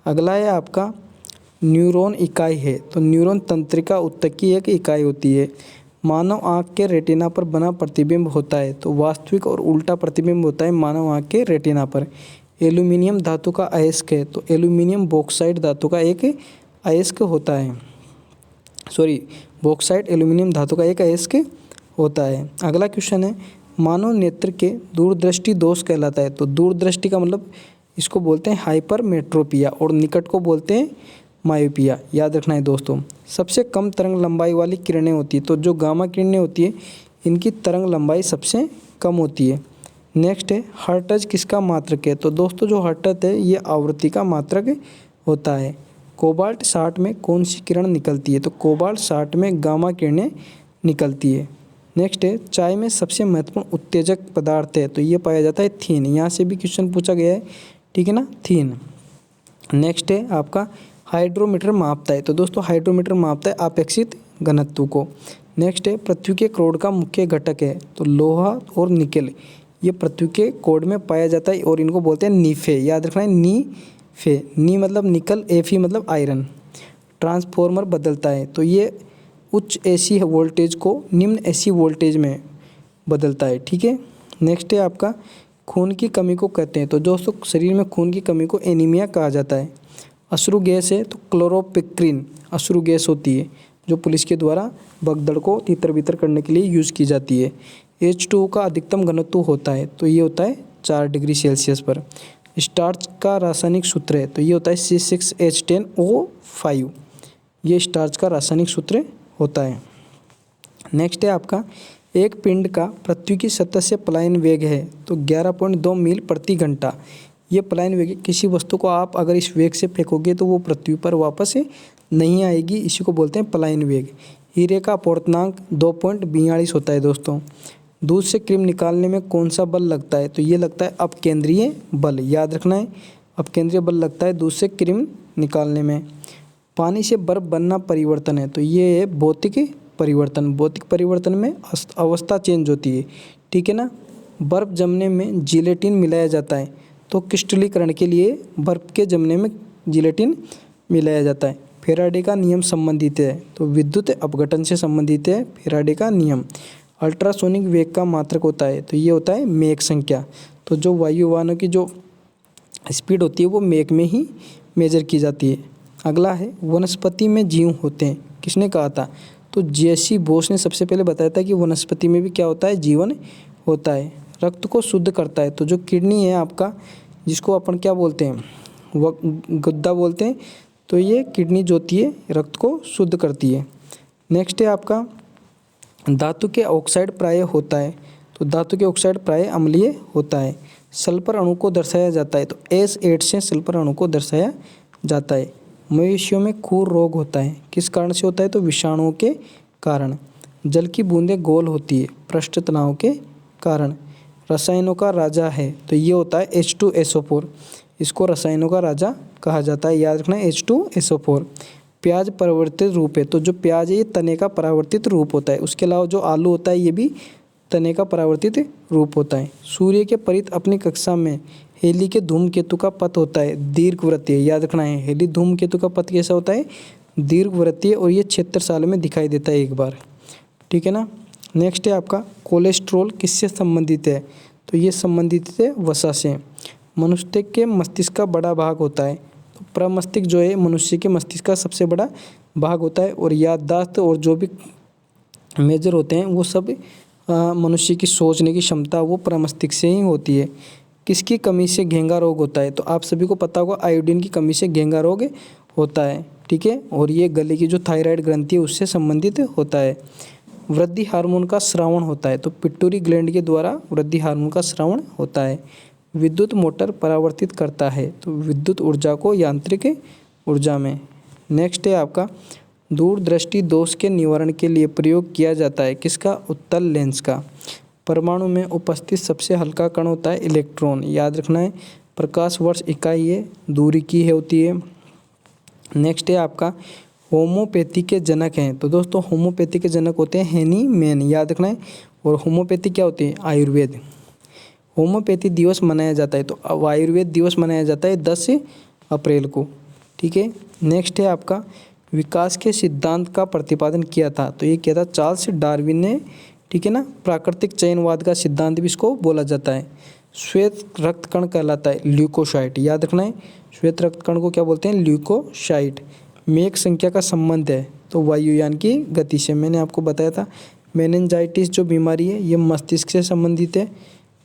Speaker 1: अगला है आपका न्यूरॉन इकाई है, तो न्यूरॉन तंत्रिका ऊतक की एक इकाई होती है। मानव आँख के रेटिना पर बना प्रतिबिंब होता है, तो वास्तविक और उल्टा प्रतिबिंब होता है मानव आँख के रेटिना पर। एल्यूमिनियम धातु का अयस्क है, तो एल्यूमिनियम बॉक्साइट धातु का एक अयस्क होता है, बॉक्साइट एल्यूमिनियम धातु का एक अयस्क होता है। अगला क्वेश्चन है मानव नेत्र के दूरदृष्टि दोष कहलाता है, तो दूरदृष्टि का मतलब इसको बोलते हैं हाइपरमेट्रोपिया और निकट को बोलते हैं मायोपिया, याद रखना है दोस्तों। सबसे कम तरंग लंबाई वाली किरणें होती है, तो जो गामा किरणें होती है इनकी तरंग लंबाई सबसे कम होती है। नेक्स्ट है हर्ट्ज किसका मात्रक है, तो दोस्तों जो हर्ट्ज है ये आवृत्ति का मात्रक होता है। कोबाल्ट 60 में कौन सी किरण निकलती है, तो कोबाल्ट 60 में गामा किरणें निकलती है। नेक्स्ट है चाय में सबसे महत्वपूर्ण उत्तेजक पदार्थ है, तो ये पाया जाता है थीन, यहाँ से भी क्वेश्चन पूछा गया है, ठीक है ना, थीन। नेक्स्ट है आपका हाइड्रोमीटर मापता है, तो दोस्तों हाइड्रोमीटर मापता है अपेक्षित घनत्व को। नेक्स्ट है पृथ्वी के क्रोड का मुख्य घटक है, तो लोहा और निकेल ये पृथ्वी के कोड में पाया जाता है और इनको बोलते हैं नीफे, याद रखना है नीफे, नी मतलब निकल, एफी मतलब आयरन। ट्रांसफॉर्मर बदलता है, तो ये उच्च AC वोल्टेज को निम्न AC वोल्टेज में बदलता है, ठीक है। नेक्स्ट है आपका खून की कमी को कहते हैं, तो दोस्तों शरीर में खून की कमी को एनीमिया कहा जाता है। अश्रु गैस है, तो क्लोरोपिक्रिन अश्रु गैस होती है जो पुलिस के द्वारा भगदड़ को तितर बितर करने के लिए यूज़ की जाती है। H2O का अधिकतम घनत्व होता है, तो ये होता है 4 डिग्री सेल्सियस पर। स्टार्च का रासायनिक सूत्र है, तो ये होता है C6H10O5, ये स्टार्च का रासायनिक सूत्र होता है। नेक्स्ट है आपका एक पिंड का पृथ्वी की सतह से पलायन वेग है, तो 11.2 मील प्रति घंटा, ये पलायन वेग है, किसी वस्तु को आप अगर इस वेग से फेंकोगे तो वो पृथ्वी पर वापस नहीं आएगी, इसी को बोलते हैं पलायन वेग। हीरे का अपवर्तनांक 2.42 होता है दोस्तों। दूध से क्रीम निकालने में कौन सा बल लगता है, तो ये लगता है अपकेंद्रीय बल, याद रखना है, अपकेंद्रीय बल लगता है दूध से क्रीम निकालने में। पानी से बर्फ बनना परिवर्तन है, तो ये है भौतिक परिवर्तन। भौतिक परिवर्तन में अवस्था चेंज होती है, ठीक है ना। बर्फ जमने में जिलेटिन मिलाया जाता है, तो क्रिस्टलीकरण के लिए बर्फ के जमने में जिलेटिन मिलाया जाता है। फैराडे का नियम संबंधित है, तो विद्युत अपघटन से संबंधित है फैराडे का नियम। अल्ट्रासोनिक वेग का मात्रक होता है, तो ये होता है मैक संख्या। तो जो वायुयानों की जो स्पीड होती है वो मैक में ही मेजर की जाती है। अगला है वनस्पति में जीव होते हैं, किसने कहा था, तो जेसी बोस ने सबसे पहले बताया था कि वनस्पति में भी क्या होता है, जीवन होता है। रक्त को शुद्ध करता है, तो जो किडनी है आपका, जिसको अपन क्या बोलते हैं, वो गुद्दा बोलते हैं, तो ये किडनी जो होती है रक्त को शुद्ध करती है। नेक्स्ट है आपका धातु के ऑक्साइड प्राय होता है, तो धातु के ऑक्साइड प्राय अम्लीय होता है। सल्फर अणु को दर्शाया जाता है, तो S8 से सल्फर अणु को दर्शाया जाता है। मवेशियों में खुर रोग होता है, किस कारण से होता है, तो विषाणुओं के कारण। जल की बूंदें गोल होती है, पृष्ठ तनाव के कारण। रसायनों का राजा है, तो ये होता है H2SO4, इसको रसायनों का राजा कहा जाता है, याद रखना है H2SO4। प्याज परिवर्तित रूप है, तो जो प्याज है ये तने का परावर्तित रूप होता है। उसके अलावा जो आलू होता है ये भी तने का परावर्तित रूप होता है। सूर्य के परित अपनी कक्षा में हेली के धूमकेतु का पथ होता है दीर्घवृत्तीय, याद रखना है। हेली धूमकेतु का पथ कैसा होता है, दीर्घवृत्तीय, और ये 76 साल में दिखाई देता है एक बार, ठीक है ना। नेक्स्ट है आपका कोलेस्ट्रॉल किससे संबंधित है, तो ये संबंधित है वसा से। मनुष्य के मस्तिष्क का बड़ा भाग होता है, तो प्रमस्तिष्क जो है मनुष्य के मस्तिष्क का सबसे बड़ा भाग होता है। और याददाश्त और जो भी मेजर होते हैं वो सब मनुष्य की सोचने की क्षमता वो प्रमस्तिष्क से ही होती है। किसकी कमी से घेंगा रोग होता है, तो आप सभी को पता होगा आयोडीन की कमी से घेंगा रोग होता है, ठीक है। और ये गले की जो थायराइड ग्रंथि है उससे संबंधित होता है। वृद्धि हार्मोन का स्रावण होता है, तो पिट्यूटरी ग्लैंड के द्वारा वृद्धि हार्मोन का स्रावण होता है। विद्युत मोटर परावर्तित करता है, तो विद्युत ऊर्जा को यांत्रिक ऊर्जा में। नेक्स्ट है आपका दूरदृष्टि दोष के निवारण के लिए प्रयोग किया जाता है, किसका, उत्तल लेंस का। परमाणु में उपस्थित सबसे हल्का कण होता है इलेक्ट्रॉन, याद रखना है। प्रकाश वर्ष इकाई है, दूरी की है होती है। नेक्स्ट है आपका होम्योपैथी के जनक हैं, तो दोस्तों होम्योपैथी के जनक होते हैं हेनी मैन, याद रखना है। और होम्योपैथी क्या होती है, आयुर्वेद। होम्योपैथी दिवस मनाया जाता है, तो आयुर्वेद दिवस मनाया जाता है 10 अप्रैल को, ठीक है। नेक्स्ट है आपका विकास के सिद्धांत का प्रतिपादन किया था, तो ये किया था चार्ल्स डार्विन ने, ठीक है ना। प्राकृतिक चयनवाद का सिद्धांत भी इसको बोला जाता है। श्वेत रक्त कण कहलाता है ल्यूकोसाइट, याद रखना है। श्वेत रक्त कण को क्या बोलते हैं, ल्यूकोसाइट। मेक संख्या का संबंध है, तो वायुयान की गति से। मैंने आपको बताया था मेनिंजाइटिस जो बीमारी है ये मस्तिष्क से संबंधित है,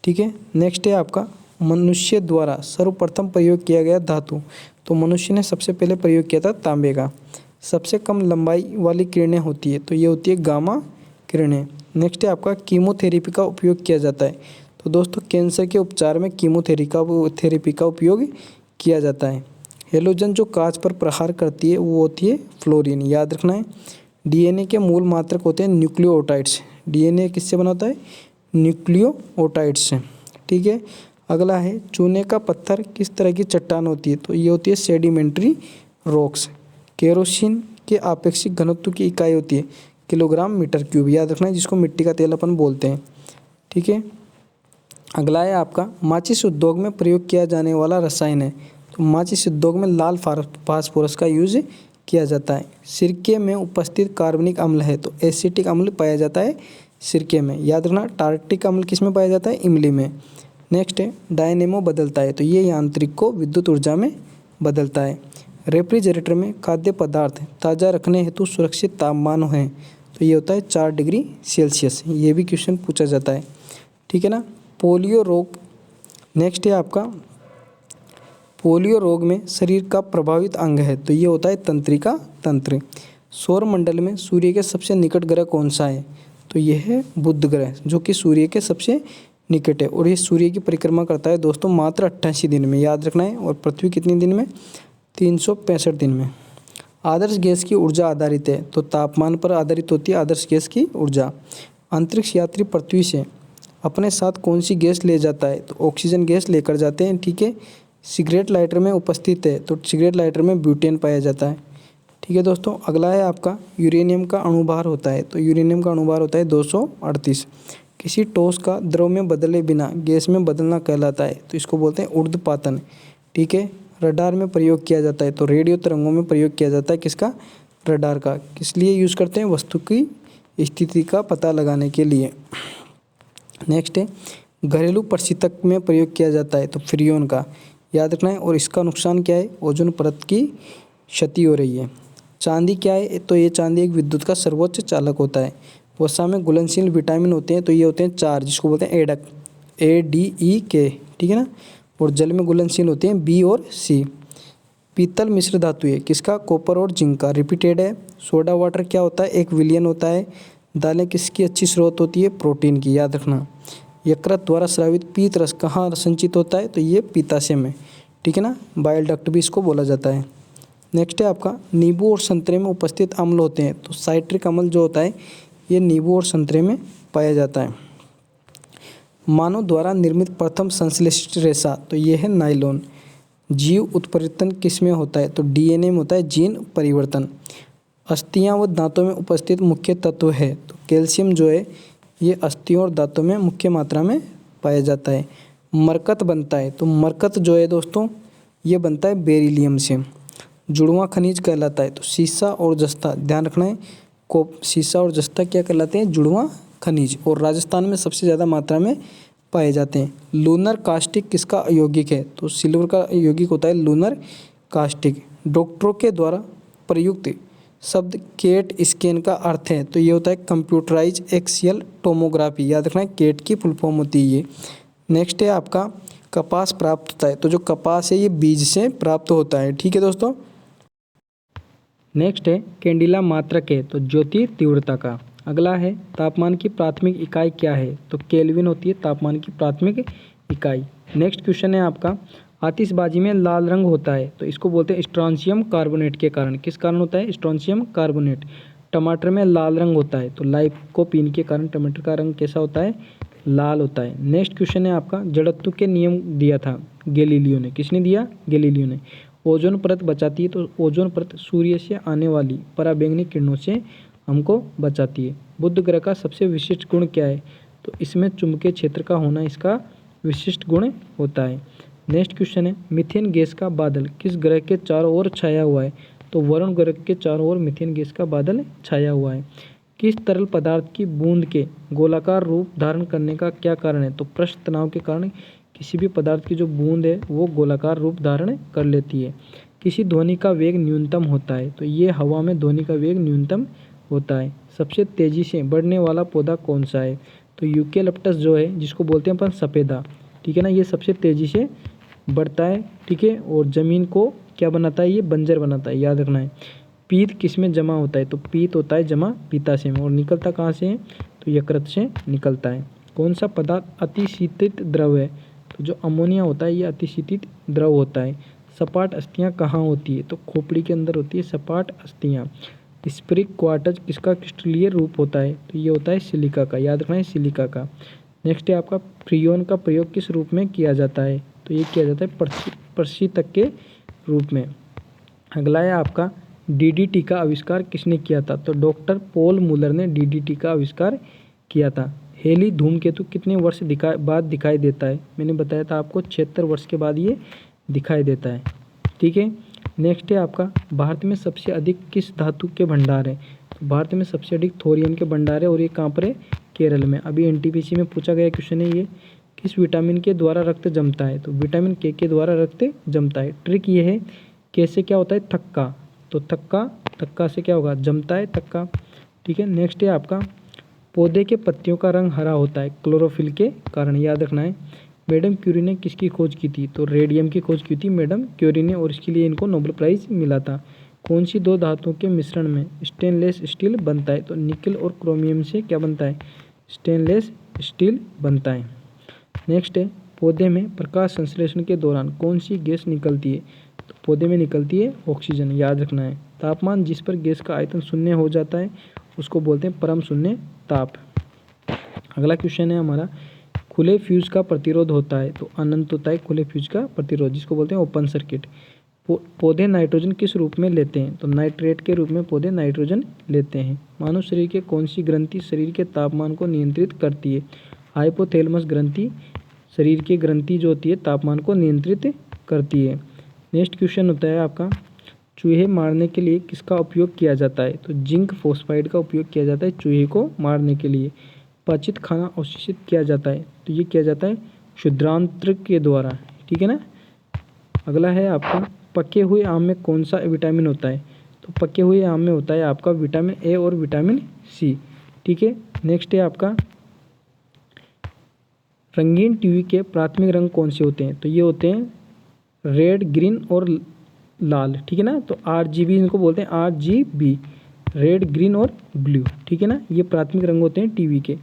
Speaker 1: ठीक है। नेक्स्ट है आपका मनुष्य द्वारा सर्वप्रथम प्रयोग किया गया धातु, तो मनुष्य ने सबसे पहले प्रयोग किया था तांबे का। सबसे कम लंबाई वाली किरणें होती है, तो ये होती है गामा किरणें। नेक्स्ट है आपका कीमोथेरेपी का उपयोग किया जाता है, तो दोस्तों कैंसर के उपचार में कीमोथेरेपी का उपयोग किया जाता है। हेलोजन जो कांच पर प्रहार करती है वो होती है फ्लोरीन, याद रखना है। डीएनए के मूल मात्रक होते हैं न्यूक्लियोटाइड्स। डीएनए किससे बना होता है, न्यूक्लियोटाइड्स से, ठीक है। अगला है चूने का पत्थर किस तरह की चट्टान होती है, तो ये होती है सेडिमेंट्री रॉक्स। केरोसिन के आपेक्षिक घनत्व की इकाई होती है किलोग्राम मीटर क्यूब, याद रखना है, जिसको मिट्टी का तेल अपन बोलते हैं, ठीक है। अगला है आपका माचिस उद्योग में प्रयोग किया जाने वाला रसायन है, तो माचिस उद्योग में लाल फास्फोरस का यूज किया जाता है। सिरके में उपस्थित कार्बनिक अम्ल है, तो एसिटिक अम्ल पाया जाता है सिरके में, याद रखना। टार्टिक अम्ल किस में पाया जाता है, इमली में। नेक्स्ट है डायनेमो बदलता है, तो ये यांत्रिक को विद्युत ऊर्जा में बदलता है। रेफ्रिजरेटर में खाद्य पदार्थ ताज़ा रखने हेतु सुरक्षित तापमान है, तो ये होता है 4 डिग्री सेल्सियस। ये भी क्वेश्चन पूछा जाता है, ठीक है ना। पोलियो रोग, नेक्स्ट है आपका पोलियो रोग में शरीर का प्रभावित अंग है, तो ये होता है तंत्रिका तंत्र। सौर मंडल में सूर्य के सबसे निकट ग्रह कौन सा है, तो यह है बुध ग्रह, जो कि सूर्य के सबसे निकट है और ये सूर्य की परिक्रमा करता है दोस्तों मात्र 88 दिन में, याद रखना है। और पृथ्वी कितने दिन में? 365 दिन में। आदर्श गैस की ऊर्जा आधारित है, तो तापमान पर आधारित होती है आदर्श गैस की ऊर्जा। अंतरिक्ष यात्री पृथ्वी से अपने साथ कौन सी गैस ले जाता है? तो ऑक्सीजन गैस लेकर जाते हैं, ठीक है। सिगरेट लाइटर में उपस्थित है, तो सिगरेट लाइटर में ब्यूटेन पाया जाता है, ठीक है दोस्तों। अगला है आपका यूरेनियम का अणुभार होता है, तो यूरेनियम का अणुभार होता है 238। किसी ठोस का द्रव में बदले बिना गैस में बदलना कहलाता है, तो इसको बोलते हैं ऊर्ध्वपातन, ठीक है। रडार में प्रयोग किया जाता है, तो रेडियो तरंगों में प्रयोग किया जाता है किसका? रडार का। किस लिए यूज़ करते हैं? वस्तु की स्थिति का पता लगाने के लिए। नेक्स्ट है घरेलू प्रशीतक में प्रयोग किया जाता है, तो फ्रियोन का, याद रखना है। और इसका नुकसान क्या है? ओजोन परत की क्षति हो रही है। चांदी क्या है? तो ये चांदी एक विद्युत का सर्वोच्च चालक होता है। वसा में घुलनशील विटामिन होते हैं, तो ये होते हैं 4, जिसको बोलते हैं एडक, ADEK, ठीक है ना। और जल में घुलनशील होते हैं B और C। पीतल मिश्र धातु है किसका? कॉपर और जिंक का, रिपीटेड है। सोडा वाटर क्या होता है? एक विलयन होता है। दालें किसकी अच्छी स्रोत होती है? प्रोटीन की, याद रखना। यकृत द्वारा स्रावित पीत रस कहाँ संचित होता है? तो ये पीताशय में, ठीक है ना। बाइल डक्ट भी इसको बोला जाता है। नेक्स्ट है आपका नींबू और संतरे में उपस्थित अम्ल होते हैं, तो साइट्रिक अम्ल जो होता है ये नींबू और संतरे में पाया जाता है। मानव द्वारा निर्मित प्रथम संश्लेषित रेशा, तो ये है नायलॉन। जीव उत्परिवर्तन किस में होता है? तो DNA में होता है, जीन परिवर्तन। अस्थियां व दांतों में उपस्थित मुख्य तत्व है, तो कैल्शियम जो है ये अस्थियों और दांतों में मुख्य मात्रा में पाया जाता है। मरकत बनता है, तो मरकत जो है दोस्तों ये बनता है बेरिलियम से। जुड़वां खनिज कहलाता है, तो सीसा और जस्ता, ध्यान रखना है। सीसा और जस्ता क्या कहलाते हैं? जुड़वां खनिज, और राजस्थान में सबसे ज़्यादा मात्रा में पाए जाते हैं। लूनर कास्टिक किसका यौगिक है? तो सिल्वर का यौगिक होता है लूनर कास्टिक। डॉक्टरों के द्वारा प्रयुक्त शब्द केट स्कैन का अर्थ है, तो ये होता है कंप्यूटराइज एक्सियल टोमोग्राफी, याद रखना है। केट की फुल फॉर्म होती है ये। नेक्स्ट है आपका कपास प्राप्त होता है, तो जो कपास है ये बीज से प्राप्त होता है, ठीक है दोस्तों। नेक्स्ट है कैंडिला मात्रक है, तो ज्योति तीव्रता का। अगला है तापमान की प्राथमिक इकाई क्या है? तो केल्विन होती है तापमान की प्राथमिक इकाई। नेक्स्ट क्वेश्चन है आपका आतिशबाजी में लाल रंग होता है, तो इसको बोलते हैं स्ट्रोंशियम कार्बोनेट के कारण। किस कारण होता है? Strontium carbonate. टमाटर में लाल रंग होता है, तो लाइकोपीन के कारण टमाटर का रंग कैसा होता है? लाल होता है। नेक्स्ट क्वेश्चन है आपका जड़त्व के नियम दिया था गैलीलियो ने। किसने दिया? गैलीलियो ने। ओजोन परत बचाती है, तो ओजोन परत सूर्य से आने वाली पराबैंगनी किरणों से हमको बचाती है। बुध ग्रह का सबसे विशिष्ट गुण क्या है? तो इसमें चुंबकीय क्षेत्र का होना इसका विशिष्ट गुण होता है। नेक्स्ट क्वेश्चन है मीथेन गैस का बादल किस ग्रह के चारों ओर छाया हुआ है? तो वरुण ग्रह के चारों ओर मीथेन गैस का बादल छाया हुआ है। किस तरल पदार्थ की बूंद के गोलाकार रूप धारण करने का क्या कारण है? तो पृष्ठ तनाव के कारण किसी भी पदार्थ की जो बूंद है वो गोलाकार रूप धारण कर लेती है। किसी ध्वनि का वेग न्यूनतम होता है, तो ये हवा में ध्वनि का वेग न्यूनतम होता है। सबसे तेजी से बढ़ने वाला पौधा कौन सा है? तो यूकेलिप्टस जो है जिसको बोलते हैं अपन सफ़ेदा, ठीक है ना, ये सबसे तेज़ी से बढ़ता है, ठीक है। और ज़मीन को क्या बनाता है? ये बंजर बनाता है, याद रखना है। पीत किस में जमा होता है? तो पीत होता है जमा पीताशय में। और निकलता कहाँ से है? तो यकृत से निकलता है। कौन सा पदार्थ अतिशीतित द्रव है? तो जो अमोनिया होता है ये अतिशीतित द्रव होता है। सपाट अस्थियाँ कहाँ होती है? तो खोपड़ी के अंदर होती है सपाट अस्थियाँ। स्प्रिक क्वार्टज किसका क्रिस्टलीय रूप होता है? तो ये होता है सिलिका का, याद रखना है सिलिका का। नेक्स्ट है आपका फ्रियोन का प्रयोग किस रूप में किया जाता है? तो ये किया जाता है प्रशीतक के रूप में। अगला है आपका DDT का आविष्कार किसने किया था? तो डॉक्टर पॉल मुलर ने DDT का आविष्कार किया था। हेली धूमकेतु कितने वर्ष बाद दिखाई देता है? मैंने बताया था आपको 76 वर्ष के बाद ये दिखाई देता है, ठीक है। नेक्स्ट है आपका भारत में सबसे अधिक किस धातु के भंडार है? तो भारत में सबसे अधिक थोरियम के भंडार है, और ये कहाँ पर है? केरल में। अभी NTPC में पूछा गया क्वेश्चन है ये। किस विटामिन के द्वारा रक्त जमता है? तो विटामिन K के द्वारा रक्त जमता है। ट्रिक ये है कैसे क्या होता है? थक्का, तो थक्का से क्या होगा? जमता है थक्का, ठीक है। नेक्स्ट है आपका पौधे के पत्तियों का रंग हरा होता है क्लोरोफिल के कारण, याद रखना है। मैडम क्यूरी ने किसकी खोज की थी? तो रेडियम की खोज की थी मैडम क्यूरी ने, और इसके लिए इनको नोबेल प्राइज़ मिला था। कौन सी दो धातुओं के मिश्रण में स्टेनलेस स्टील बनता है? तो निकल और क्रोमियम से क्या बनता है? स्टेनलेस स्टील बनता है। नेक्स्ट है पौधे में प्रकाश संश्लेषण के दौरान कौन सी गैस निकलती है? तो पौधे में निकलती है ऑक्सीजन, याद रखना है। तापमान जिस पर गैस का आयतन शून्य हो जाता है उसको बोलते हैं परम शून्य ताप। अगला क्वेश्चन है हमारा, खुले फ्यूज का प्रतिरोध होता है तो अनंत होता है खुले फ्यूज का प्रतिरोध, जिसको बोलते हैं ओपन सर्किट। पौधे नाइट्रोजन किस रूप में लेते हैं? तो नाइट्रेट के रूप में पौधे नाइट्रोजन लेते हैं। मानव शरीर के कौन सी ग्रंथि शरीर के तापमान को नियंत्रित करती है? हाइपोथैलेमस ग्रंथि शरीर की ग्रंथि जो होती है तापमान को नियंत्रित करती है। नेक्स्ट क्वेश्चन होता है आपका, चूहे मारने के लिए किसका उपयोग किया जाता है? तो जिंक फॉस्फाइड का उपयोग किया जाता है चूहे को मारने के लिए। पाचित खाना अवशोषित किया जाता है तो ये किया जाता है क्षुद्रांत्र के द्वारा, ठीक है ना। अगला है आपका, पके हुए आम में कौन सा विटामिन होता है? तो पके हुए आम में होता है आपका विटामिन ए और विटामिन सी, ठीक है। नेक्स्ट है आपका, रंगीन टीवी के प्राथमिक रंग कौन से होते हैं? तो ये होते हैं रेड, ग्रीन और लाल, ठीक है ना। तो RGB इनको बोलते हैं, RGB, रेड, ग्रीन और ब्लू, ठीक है ना। ये प्राथमिक रंग होते हैं टीवी के।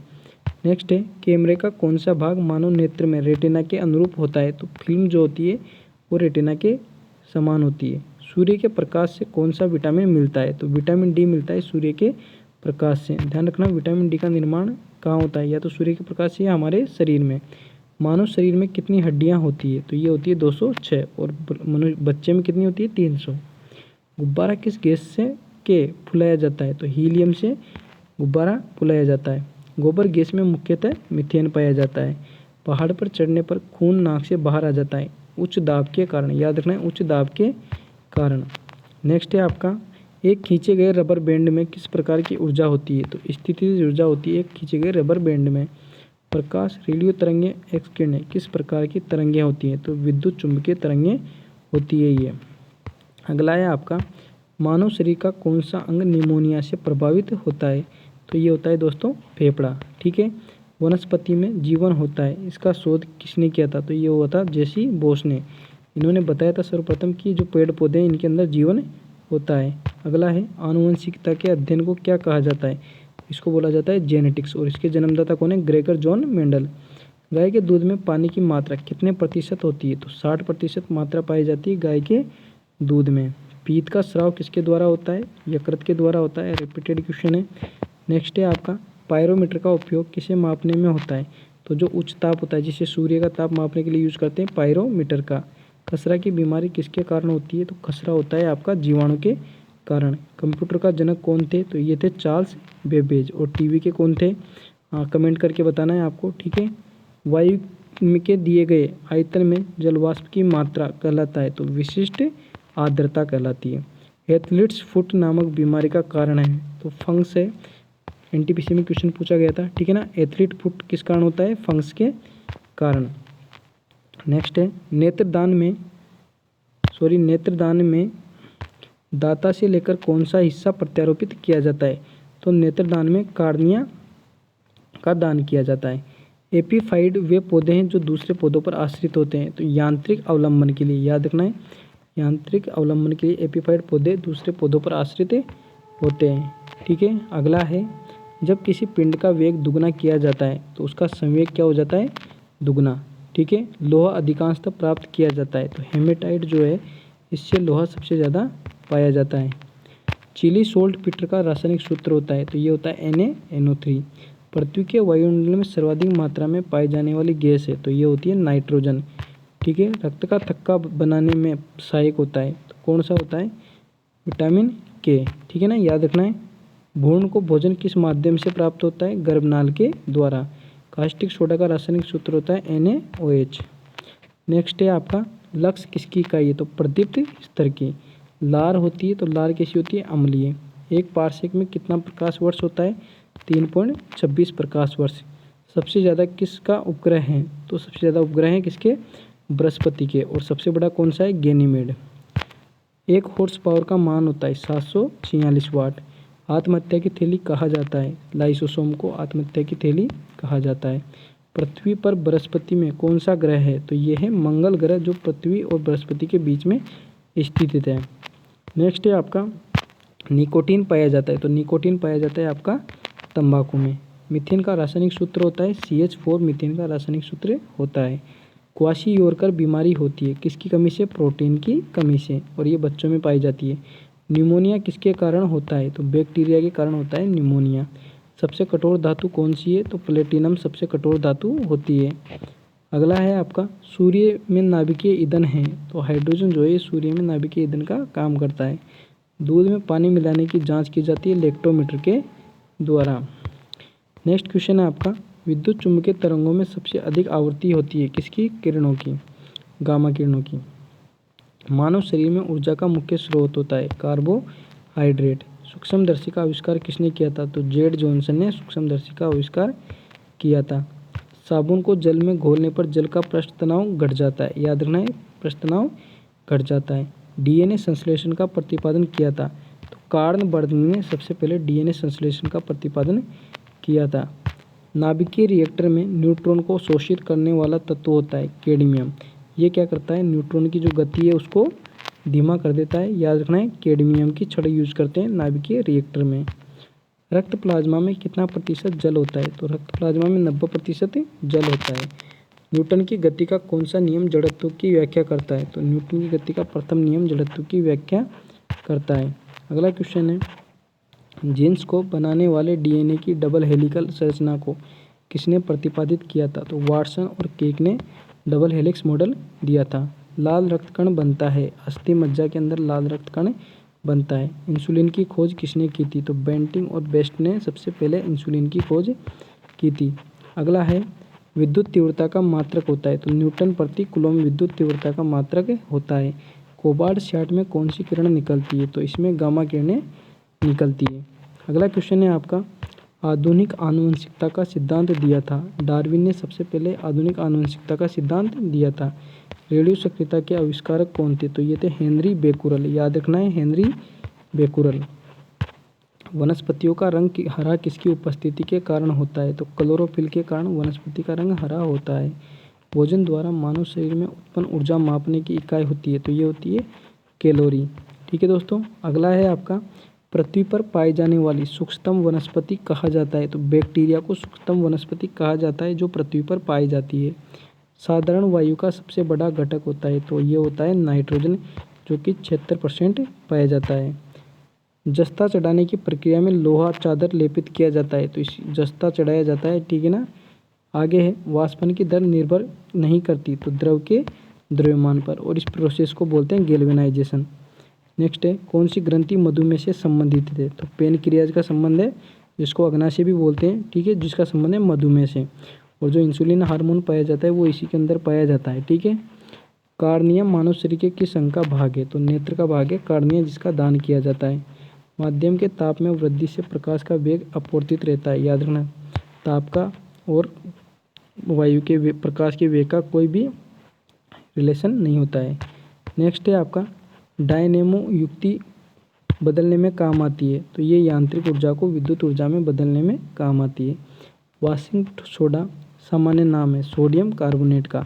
Speaker 1: नेक्स्ट है, कैमरे का कौन सा भाग मानव नेत्र में रेटिना के अनुरूप होता है? तो फिल्म जो होती है वो रेटिना के समान होती है। सूर्य के प्रकाश से कौन सा विटामिन मिलता है? तो विटामिन डी मिलता है सूर्य के प्रकाश से। ध्यान रखना, विटामिन डी का निर्माण कहाँ होता है? या तो सूर्य के प्रकाश से या हमारे शरीर में। मानव शरीर में कितनी हड्डियाँ होती है? तो ये होती है 206 और बच्चे में कितनी होती है? 300। गुब्बारा किस गैस से के फुलाया जाता है? तो हीलियम से गुब्बारा फुलाया जाता है। गोबर गैस में मुख्यतः मीथेन पाया जाता है। पहाड़ पर चढ़ने पर खून नाक से बाहर आ जाता है उच्च दाब के कारण, याद रखना है उच्च दाब के कारण। नेक्स्ट है आपका, एक खींचे गए रबर बैंड में किस प्रकार की ऊर्जा होती है? तो स्थितिज ऊर्जा होती है एक खींचे गए रबर बैंड में। प्रकाश, रेडियो तरंगें, एक्स किरणें किस प्रकार की तरंगें होती हैं? तो विद्युत चुंबकीय तरंगें होती है ये। अगला है आपका, मानव शरीर का कौन सा अंग निमोनिया से प्रभावित होता है? तो ये होता है दोस्तों फेफड़ा, ठीक है। वनस्पति में जीवन होता है, इसका शोध किसने किया था? तो ये हुआ था जेसी बोस ने। इन्होंने बताया था सर्वप्रथम कि जो पेड़ पौधे हैं इनके अंदर जीवन होता है। अगला है, आनुवंशिकता के अध्ययन को क्या कहा जाता है? इसको बोला जाता है जेनेटिक्स, और इसके जन्मदाता कौन है? Gregor John Mendel. गाय के दूध में पानी की मात्रा कितने प्रतिशत होती है? तो 60% मात्रा पाई जाती है गाय के दूध में। पीत का स्राव किसके द्वारा होता है? यकृत के द्वारा होता है। रिपीटेड क्वेश्चन है। नेक्स्ट है आपका, पायरोमीटर का उपयोग किसे मापने में होता है? तो जो उच्च ताप होता है जिसे सूर्य का ताप मापने के लिए यूज करते हैं पायरोमीटर का। खसरा की बीमारी किसके कारण होती है? तो खसरा होता है आपका जीवाणु के कारण। कंप्यूटर का जनक कौन थे? तो ये थे चार्ल्स बेबेज। और टीवी के कौन थे? कमेंट करके बताना है आपको, ठीक है। वायु के दिए गए आयतन में जलवाष्प की मात्रा कहलाता है तो विशिष्ट आर्द्रता कहलाती है। एथलीट्स फुट नामक बीमारी का कारण है तो फंगस है। NTPC में क्वेश्चन पूछा गया था, ठीक है ना। एथलीट फुट किस कारण होता है? फंगस के कारण। नेक्स्ट है, नेत्रदान में दाता से लेकर कौन सा हिस्सा प्रत्यारोपित किया जाता है? तो नेत्रदान में कार्निया का दान किया जाता है। एपीफाइड वे पौधे हैं जो दूसरे पौधों पर आश्रित होते हैं तो यांत्रिक अवलंबन के लिए, याद रखना है यांत्रिक अवलंबन के लिए एपीफाइड पौधे दूसरे पौधों पर आश्रित होते हैं, ठीक है। अगला है, जब किसी पिंड का वेग दुगना किया जाता है तो उसका संवेग क्या हो जाता है? दुगना, ठीक है। लोहा अधिकांशतः प्राप्त किया जाता है तो हेमेटाइट जो है इससे लोहा सबसे ज़्यादा पाया जाता है। चिली सोल्ट पीटर का रासायनिक सूत्र होता है तो ये होता है NaNO3। पृथ्वी के वायुमंडल में सर्वाधिक मात्रा में पाई जाने वाली गैस है तो ये होती है नाइट्रोजन, ठीक है। रक्त का थक्का बनाने में सहायक होता है तो कौन सा होता है? विटामिन K, ठीक है ना, याद रखना है। भ्रूण को भोजन किस माध्यम से प्राप्त होता है? गर्भनाल के द्वारा। कास्टिक सोडा का रासायनिक सूत्र होता है NaOH। नेक्स्ट है आपका, लक्स किसकी इकाई है? तो प्रदीप्त स्तर की। लार होती है तो लार कैसी होती है? अम्लीय। एक पारसेक में कितना प्रकाश वर्ष होता है? 3.26 प्रकाश वर्ष। सबसे ज़्यादा किसका उपग्रह है? तो सबसे ज़्यादा उपग्रह हैं किसके? बृहस्पति के। और सबसे बड़ा कौन सा है? गैनीमेड। एक हॉर्स पावर का मान होता है 746 वाट। आत्महत्या की थैली कहा जाता है, लाइसोसोम को आत्महत्या की थैली कहा जाता है। पृथ्वी पर बृहस्पति में कौन सा ग्रह है? तो ये है मंगल ग्रह जो पृथ्वी और बृहस्पति के बीच में स्थित है। नेक्स्ट है आपका, निकोटीन पाया जाता है तो निकोटीन पाया जाता है आपका तंबाकू में। मीथेन का रासायनिक सूत्र होता है CH4 मीथेन का रासायनिक सूत्र होता है। क्वाशीयोरकर बीमारी होती है किसकी कमी से? प्रोटीन की कमी से, और ये बच्चों में पाई जाती है। न्यूमोनिया किसके कारण होता है? तो बैक्टीरिया के कारण होता है न्यूमोनिया। सबसे कठोर धातु कौन सी है? तो प्लेटिनम सबसे कठोर धातु होती है। अगला है आपका, सूर्य में नाभिकीय ईंधन है, तो हाइड्रोजन जो है ये सूर्य में नाभिकीय ईंधन का काम करता है। दूध में पानी मिलाने की जांच की जाती है लैक्टोमीटर के द्वारा। नेक्स्ट क्वेश्चन है आपका, विद्युत चुम्बकीय तरंगों में सबसे अधिक आवृत्ति होती है किसकी? किरणों की, गामा किरणों की। मानव शरीर में ऊर्जा का मुख्य स्रोत होता है कार्बोहाइड्रेट। सूक्ष्मदर्शी का आविष्कार किसने किया था? तो जेड जॉनसन ने सूक्ष्मदर्शी का आविष्कार किया था। साबुन को जल में घोलने पर जल का पृष्ठ तनाव घट जाता है, याद रखना है, पृष्ठ तनाव घट जाता है। डीएनए संश्लेषण का प्रतिपादन किया था, तो कार्ल बर्न ने सबसे पहले डीएनए संश्लेषण का प्रतिपादन किया था। नाभिकीय रिएक्टर में न्यूट्रॉन को शोषित करने वाला तत्व होता है कैडमियम। ये क्या करता है? न्यूट्रॉन की जो गति है उसको धीमा कर देता है, याद रखना है। कैडमियम की छड़ यूज करते हैं नाभिकीय रिएक्टर में। रक्त प्लाज्मा में कितना प्रतिशत जल होता है? तो रक्त प्लाज्मा में 90% जल होता है। न्यूटन की गति का कौन सा नियम जड़त्व की व्याख्या करता है? तो न्यूटन की गति का प्रथम नियम जड़त्व की व्याख्या करता है। अगला क्वेश्चन है, जीन्स को बनाने वाले डीएनए की डबल हेलिकल संरचना को किसने प्रतिपादित किया था? तो वाटसन और केक ने डबल हेलिक्स मॉडल दिया था। लाल रक्त कण बनता है, अस्थि मज्जा के अंदर लाल रक्त कण बनता है। इंसुलिन की खोज किसने की थी? तो बेंटिंग और बेस्ट ने सबसे पहले इंसुलिन की खोज की थी। अगला है, विद्युत तीव्रता का मात्रक होता है, तो न्यूटन प्रति कूलम विद्युत तीव्रता का मात्रक होता है। कोबाल्ट 66 में कौन सी किरण निकलती है? तो इसमें गामा किरणें निकलती है। अगला क्वेश्चन है आपका, आधुनिक आनुवंशिकता का सिद्धांत दिया था, डार्विन ने सबसे पहले आधुनिक आनुवंशिकता का सिद्धांत दिया था। रेडियो सक्रियता के आविष्कारक कौन थे? तो ये थे हेनरी बेकुरल, याद रखना है, हेनरी बेकुरल। वनस्पतियों का रंग हरा किसकी उपस्थिति के कारण होता है? तो क्लोरोफिल के कारण वनस्पति का रंग हरा होता है। भोजन द्वारा मानव शरीर में उत्पन्न ऊर्जा मापने की इकाई होती है, तो ये होती है कैलोरी। ठीक है दोस्तों, अगला है आपका, पृथ्वी पर पाई जाने वाली सूक्ष्मतम वनस्पति कहा जाता है? तो बैक्टीरिया को सूक्ष्मतम वनस्पति कहा जाता है जो पृथ्वी पर पाई जाती है। साधारण वायु का सबसे बड़ा घटक होता है, तो ये होता है नाइट्रोजन, जो कि 76% पाया जाता है। जस्ता चढ़ाने की प्रक्रिया में लोहा चादर लेपित किया जाता है, तो इस जस्ता चढ़ाया जाता है, ठीक है ना। आगे है, वाष्पन की दर निर्भर नहीं करती तो द्रव के द्रव्यमान पर, और इस प्रोसेस को बोलते हैं गैल्वेनाइजेशन। नेक्स्ट है, कौन सी ग्रंथि मधुमेह से संबंधित है? तो पेनक्रियाज का संबंध है, जिसको अग्नाशय भी बोलते हैं, ठीक है, जिसका संबंध है मधुमेह से। और जो इंसुलिन हार्मोन पाया जाता है वो इसी के अंदर पाया जाता है, ठीक है। कार्निया मानव शरीर के किस अंग का भाग है? तो नेत्र का भाग है कार्निया, जिसका दान किया जाता है। माध्यम के ताप में वृद्धि से प्रकाश का वेग अपवर्तित रहता है, याद रखना। ताप का और वायु के प्रकाश के वेग का कोई भी रिलेशन नहीं होता है। नेक्स्ट है आपका, डायनेमो युक्ति बदलने में काम आती है, तो ये यांत्रिक ऊर्जा को विद्युत ऊर्जा में बदलने में काम आती है। वाशिंग सोडा सामान्य नाम है सोडियम कार्बोनेट का,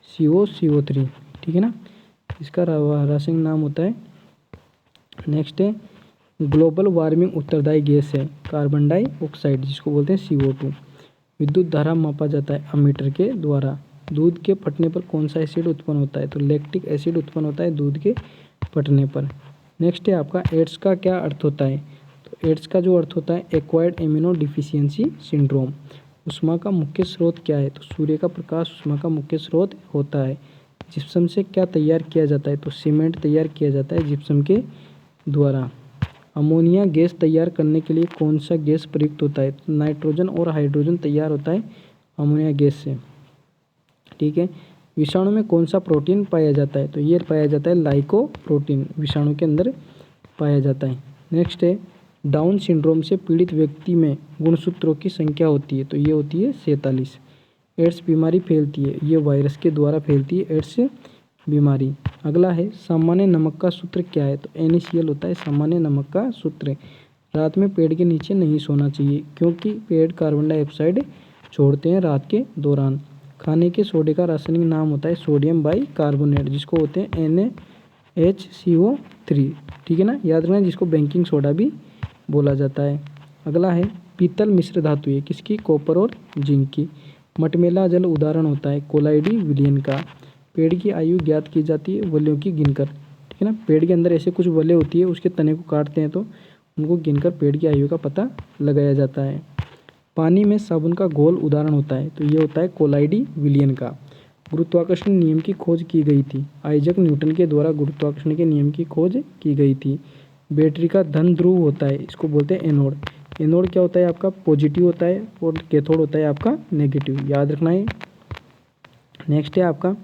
Speaker 1: CO CO3, ठीक है ना, इसका रासायनिक नाम होता है। नेक्स्ट है, ग्लोबल वार्मिंग उत्तरदायी गैस है कार्बन डाइऑक्साइड, जिसको बोलते हैं CO2। विद्युत धारा मापा जाता है अमीटर के द्वारा। दूध के फटने पर कौन सा एसिड उत्पन्न होता है? तो लैक्टिक एसिड उत्पन्न होता है दूध के फटने पर। नेक्स्ट है आपका, एड्स का क्या अर्थ होता है? तो एड्स का जो अर्थ होता है एक्वायर्ड इम्यूनो डिफिशियंसी सिंड्रोम। उष्मा का मुख्य स्रोत क्या है? तो सूर्य का प्रकाश उष्मा का मुख्य स्रोत होता है। जिप्सम से क्या तैयार किया जाता है? तो सीमेंट तैयार किया जाता है जिप्सम के द्वारा। अमोनिया गैस तैयार करने के लिए कौन सा गैस प्रयुक्त होता है? तो नाइट्रोजन और हाइड्रोजन तैयार होता है अमोनिया गैस से, ठीक है। विषाणु में कौन सा प्रोटीन पाया जाता है? तो ये पाया जाता है लाइकोप्रोटीन, विषाणु के अंदर पाया जाता है। नेक्स्ट है, डाउन सिंड्रोम से पीड़ित व्यक्ति में गुणसूत्रों की संख्या होती है, तो ये होती है 47। एड्स बीमारी फैलती है, ये वायरस के द्वारा फैलती है एड्स बीमारी। अगला है, सामान्य नमक का सूत्र क्या है? तो NaCl होता है सामान्य नमक का सूत्र। रात में पेड़ के नीचे नहीं सोना चाहिए, क्योंकि पेड़ कार्बन डाइऑक्साइड छोड़ते हैं रात के दौरान। खाने के सोडे का रासायनिक नाम होता है सोडियम बाइकार्बोनेट, जिसको होते हैं NaHCO3, ठीक है ना, याद रखना, जिसको बेकिंग सोडा भी बोला जाता है। अगला है, पीतल मिश्र धातु है किसकी, कॉपर और जिंक की। मटमेला जल उदाहरण होता है कोलाइडी विलियन का। पेड़ की आयु ज्ञात की जाती है वलयों की गिनकर, ठीक है ना। पेड़ के अंदर ऐसे कुछ वलय होती है, उसके तने को काटते हैं तो उनको गिनकर पेड़ की आयु का पता लगाया जाता है। पानी में साबुन का घोल उदाहरण होता है, तो ये होता है कोलाइडी विलियन का। गुरुत्वाकर्षण नियम की खोज की गई थी, आइजक न्यूटन के द्वारा गुरुत्वाकर्षण के नियम की खोज की गई थी। बैटरी का धन ध्रुव होता है, इसको बोलते हैं एनोड। एनोड क्या होता है आपका, पॉजिटिव होता है, और कैथोड होता है आपका नेगेटिव, याद रखना है। नेक्स्ट है आपका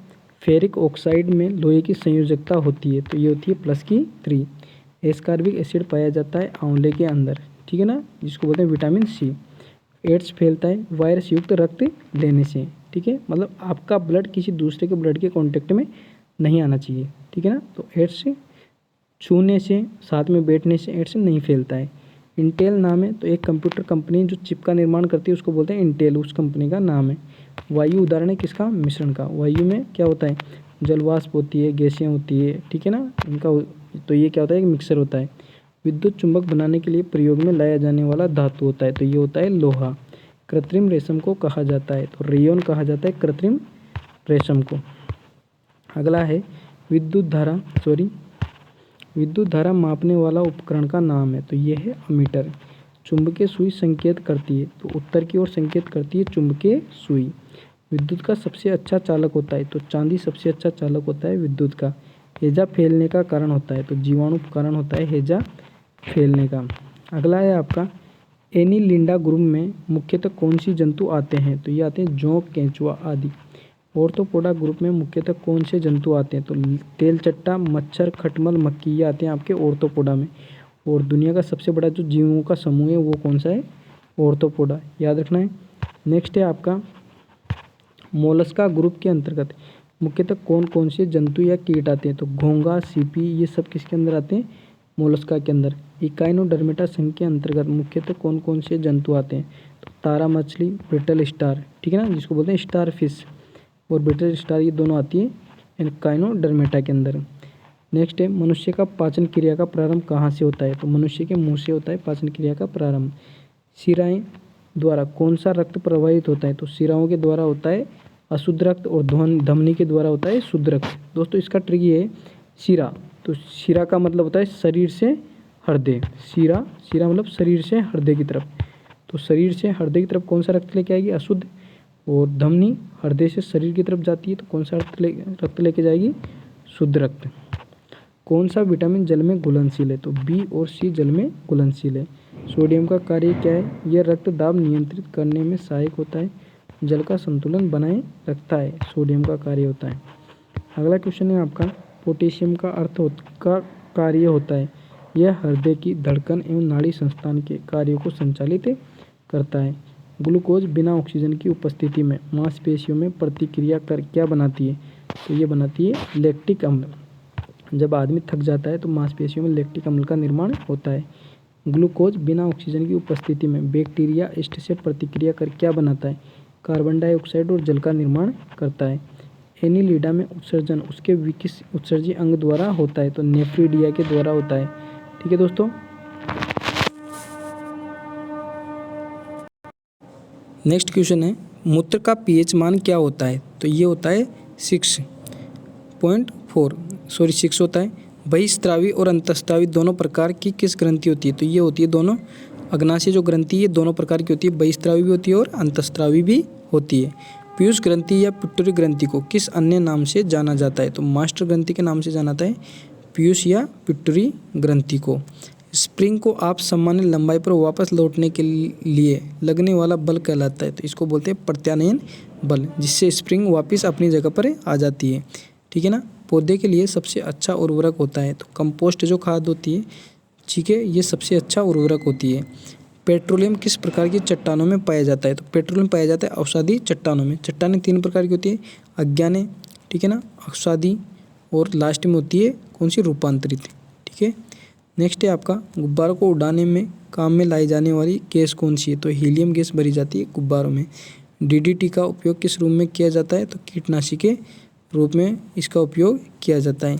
Speaker 1: फेरिक ऑक्साइड में लोहे की संयोजकता होती है, तो ये होती है +3। एस्कॉर्बिक एसिड पाया जाता है आंवले के अंदर, ठीक है ना, जिसको बोलते हैं विटामिन सी। एड्स फैलता है वायरस युक्त रक्त लेने से, ठीक है, मतलब आपका ब्लड किसी दूसरे के ब्लड के कांटेक्ट में नहीं आना चाहिए, ठीक है ना। तो एड्स छूने से, साथ में बैठने से एड्स नहीं फैलता है। इंटेल नाम है, तो एक कंप्यूटर कंपनी जो चिप का निर्माण करती है उसको बोलते हैं इंटेल, उस कंपनी का नाम है। वायु उदाहरण है किसका, मिश्रण का। वायु में क्या होता है, जलवाष्प होती है, गैसें होती है, ठीक है ना, इनका तो ये क्या होता है, एक मिक्सर होता है। विद्युत चुंबक बनाने के लिए प्रयोग में लाया जाने वाला धातु होता है, तो ये होता है लोहा। कृत्रिम रेशम को कहा जाता है, तो रेयन कहा जाता है कृत्रिम रेशम को। अगला है विद्युत धारा मापने वाला उपकरण का नाम है, तो ये है अमीटर। चुंबकीय सुई संकेत करती है, तो उत्तर की ओर संकेत करती है चुंबकीय सुई। विद्युत का सबसे अच्छा चालक होता है, तो चांदी सबसे अच्छा चालक होता है विद्युत का। हैजा फैलने का कारण होता है, तो जीवाणु कारण होता है हैजा फैलने का। अगला है आपका एनीलिंडा ग्रुप में मुख्यतः कौन सी जंतु आते हैं, तो ये आते हैं जोंक, केंचुआ आदि। ऑर्थोपोडा ग्रुप में मुख्यतः कौन से जंतु आते हैं, तो तेलचट्टा, मच्छर, खटमल, मक्खी, ये आते हैं आपके ऑर्थोपोडा में। और दुनिया का सबसे बड़ा जो जीवों का समूह है वो कौन सा है, ऑर्थोपोडा, याद रखना है। नेक्स्ट है आपका मोलस्का ग्रुप के अंतर्गत मुख्यतः कौन कौन से जंतु या कीट आते हैं, तो घोंघा, सीपी, ये सब किसके अंदर आते हैं, मोलस्का के अंदर। इकाइनोडर्मेटा संघ के अंतर्गत मुख्यतः कौन कौन से जंतु आते हैं, तो तारा मछली, ब्रिटल स्टार, ठीक है ना, जिसको बोलते हैं स्टार फिश, और ब्रिटल स्टार, ये दोनों आती है इकाइनोडर्मेटा के अंदर। नेक्स्ट है मनुष्य का पाचन क्रिया का प्रारंभ कहाँ से होता है, तो मनुष्य के मुंह से होता है पाचन क्रिया का प्रारंभ। शिराएं द्वारा कौन सा रक्त प्रवाहित होता है, तो शिराओं के द्वारा होता है अशुद्ध रक्त, और धमनी के द्वारा होता है शुद्ध रक्त। दोस्तों इसका ट्रिक ये है, शिरा, तो शिरा का मतलब होता है शरीर से हृदय, शिरा मतलब शरीर से हृदय की तरफ, तो शरीर से हृदय की तरफ कौन सा रक्त लेके आएगी, अशुद्ध। और धमनी हृदय से शरीर की तरफ जाती है, तो कौन सा रक्त लेके जाएगी, शुद्ध रक्त। कौन सा विटामिन जल में घुलनशील है, तो बी और सी जल में घुलनशील है। सोडियम का कार्य क्या है, यह रक्त दाब नियंत्रित करने में सहायक होता है, जल का संतुलन बनाए रखता है, सोडियम का कार्य होता है। अगला क्वेश्चन है आपका पोटेशियम का कार्य होता है, यह हृदय की धड़कन एवं नाड़ी संस्थान के कार्यों को संचालित करता है। ग्लूकोज बिना ऑक्सीजन की उपस्थिति में मांसपेशियों में प्रतिक्रिया कर क्या बनाती है, तो ये बनाती है लैक्टिक अम्ल। जब आदमी थक जाता है तो मांसपेशियों में लैक्टिक अम्ल का निर्माण होता है। ग्लूकोज बिना ऑक्सीजन की उपस्थिति में बैक्टीरिया ईस्ट से प्रतिक्रिया कर क्या बनाता है, कार्बन डाइऑक्साइड और जल का निर्माण करता है। एनीलिडा में उत्सर्जन उसके विकिस उत्सर्जी अंग द्वारा होता है, तो नेफ्रिडिया के द्वारा होता है, ठीक है दोस्तों। नेक्स्ट क्वेश्चन है मूत्र का पीएच मान क्या होता है, तो ये होता है 6 होता है। बहिस्त्रावी और अंतस्त्रावी दोनों प्रकार की किस ग्रंथि होती है, तो ये होती है दोनों अग्नाशय जो ग्रंथि है दोनों प्रकार की होती है, बहिस्त्रावी भी होती है और अंतस्त्रावी भी होती है। पीयूष ग्रंथि या पिट्यूटरी ग्रंथि को किस अन्य नाम से जाना जाता है, तो मास्टर ग्रंथि के नाम से जाना जाता है पीयूष या पिट्यूटरी ग्रंथि को। स्प्रिंग को आप सामान्य लंबाई पर वापस लौटने के लिए लगने वाला बल कहलाता है, तो इसको बोलते हैं प्रत्यानयन बल, जिससे स्प्रिंग वापस अपनी जगह पर आ जाती है, ठीक है ना। पौधे के लिए सबसे अच्छा उर्वरक होता है, तो कंपोस्ट जो खाद होती है, ठीक है, ये सबसे अच्छा उर्वरक होती है। पेट्रोलियम किस प्रकार की चट्टानों में पाया जाता है, तो पेट्रोलियम पाया जाता है औषधि चट्टानों में। चट्टानें 3 प्रकार की होती है, अज्ञाने, ठीक है ना, औषधि, और लास्ट में होती है कौन सी, रूपांतरित, ठीक है। नेक्स्ट है आपका गुब्बारों को उड़ाने में काम में लाई जाने वाली गैस कौन सी है, तो हीलियम गैस भरी जाती है गुब्बारों में। डीडीटी का उपयोग किस रूप में किया जाता है, तो कीटनाशी के रूप में इसका उपयोग किया जाता है।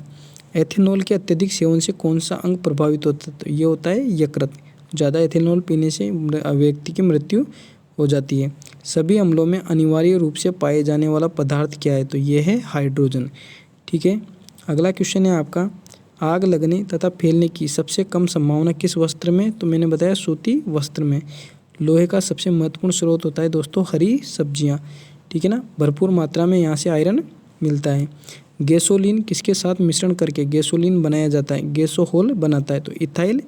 Speaker 1: एथेनॉल के अत्यधिक सेवन से कौन सा अंग प्रभावित होता है, तो ये होता है यकृत। ज़्यादा एथेनॉल पीने से व्यक्ति की मृत्यु हो जाती है। सभी अम्लों में अनिवार्य रूप से पाए जाने वाला पदार्थ क्या है? तो ये है हाइड्रोजन। ठीक है, अगला क्वेश्चन है आपका, आग लगने तथा फैलने की सबसे कम संभावना किस वस्त्र में? तो मैंने बताया सूती वस्त्र में। लोहे का सबसे महत्वपूर्ण स्रोत होता है दोस्तों हरी सब्जियां। ठीक है ना, भरपूर मात्रा में यहाँ से आयरन मिलता है। गैसोलीन किसके साथ मिश्रण करके गैसोलीन बनाया जाता है? गैसोहोल बनाता है। तो इथाइल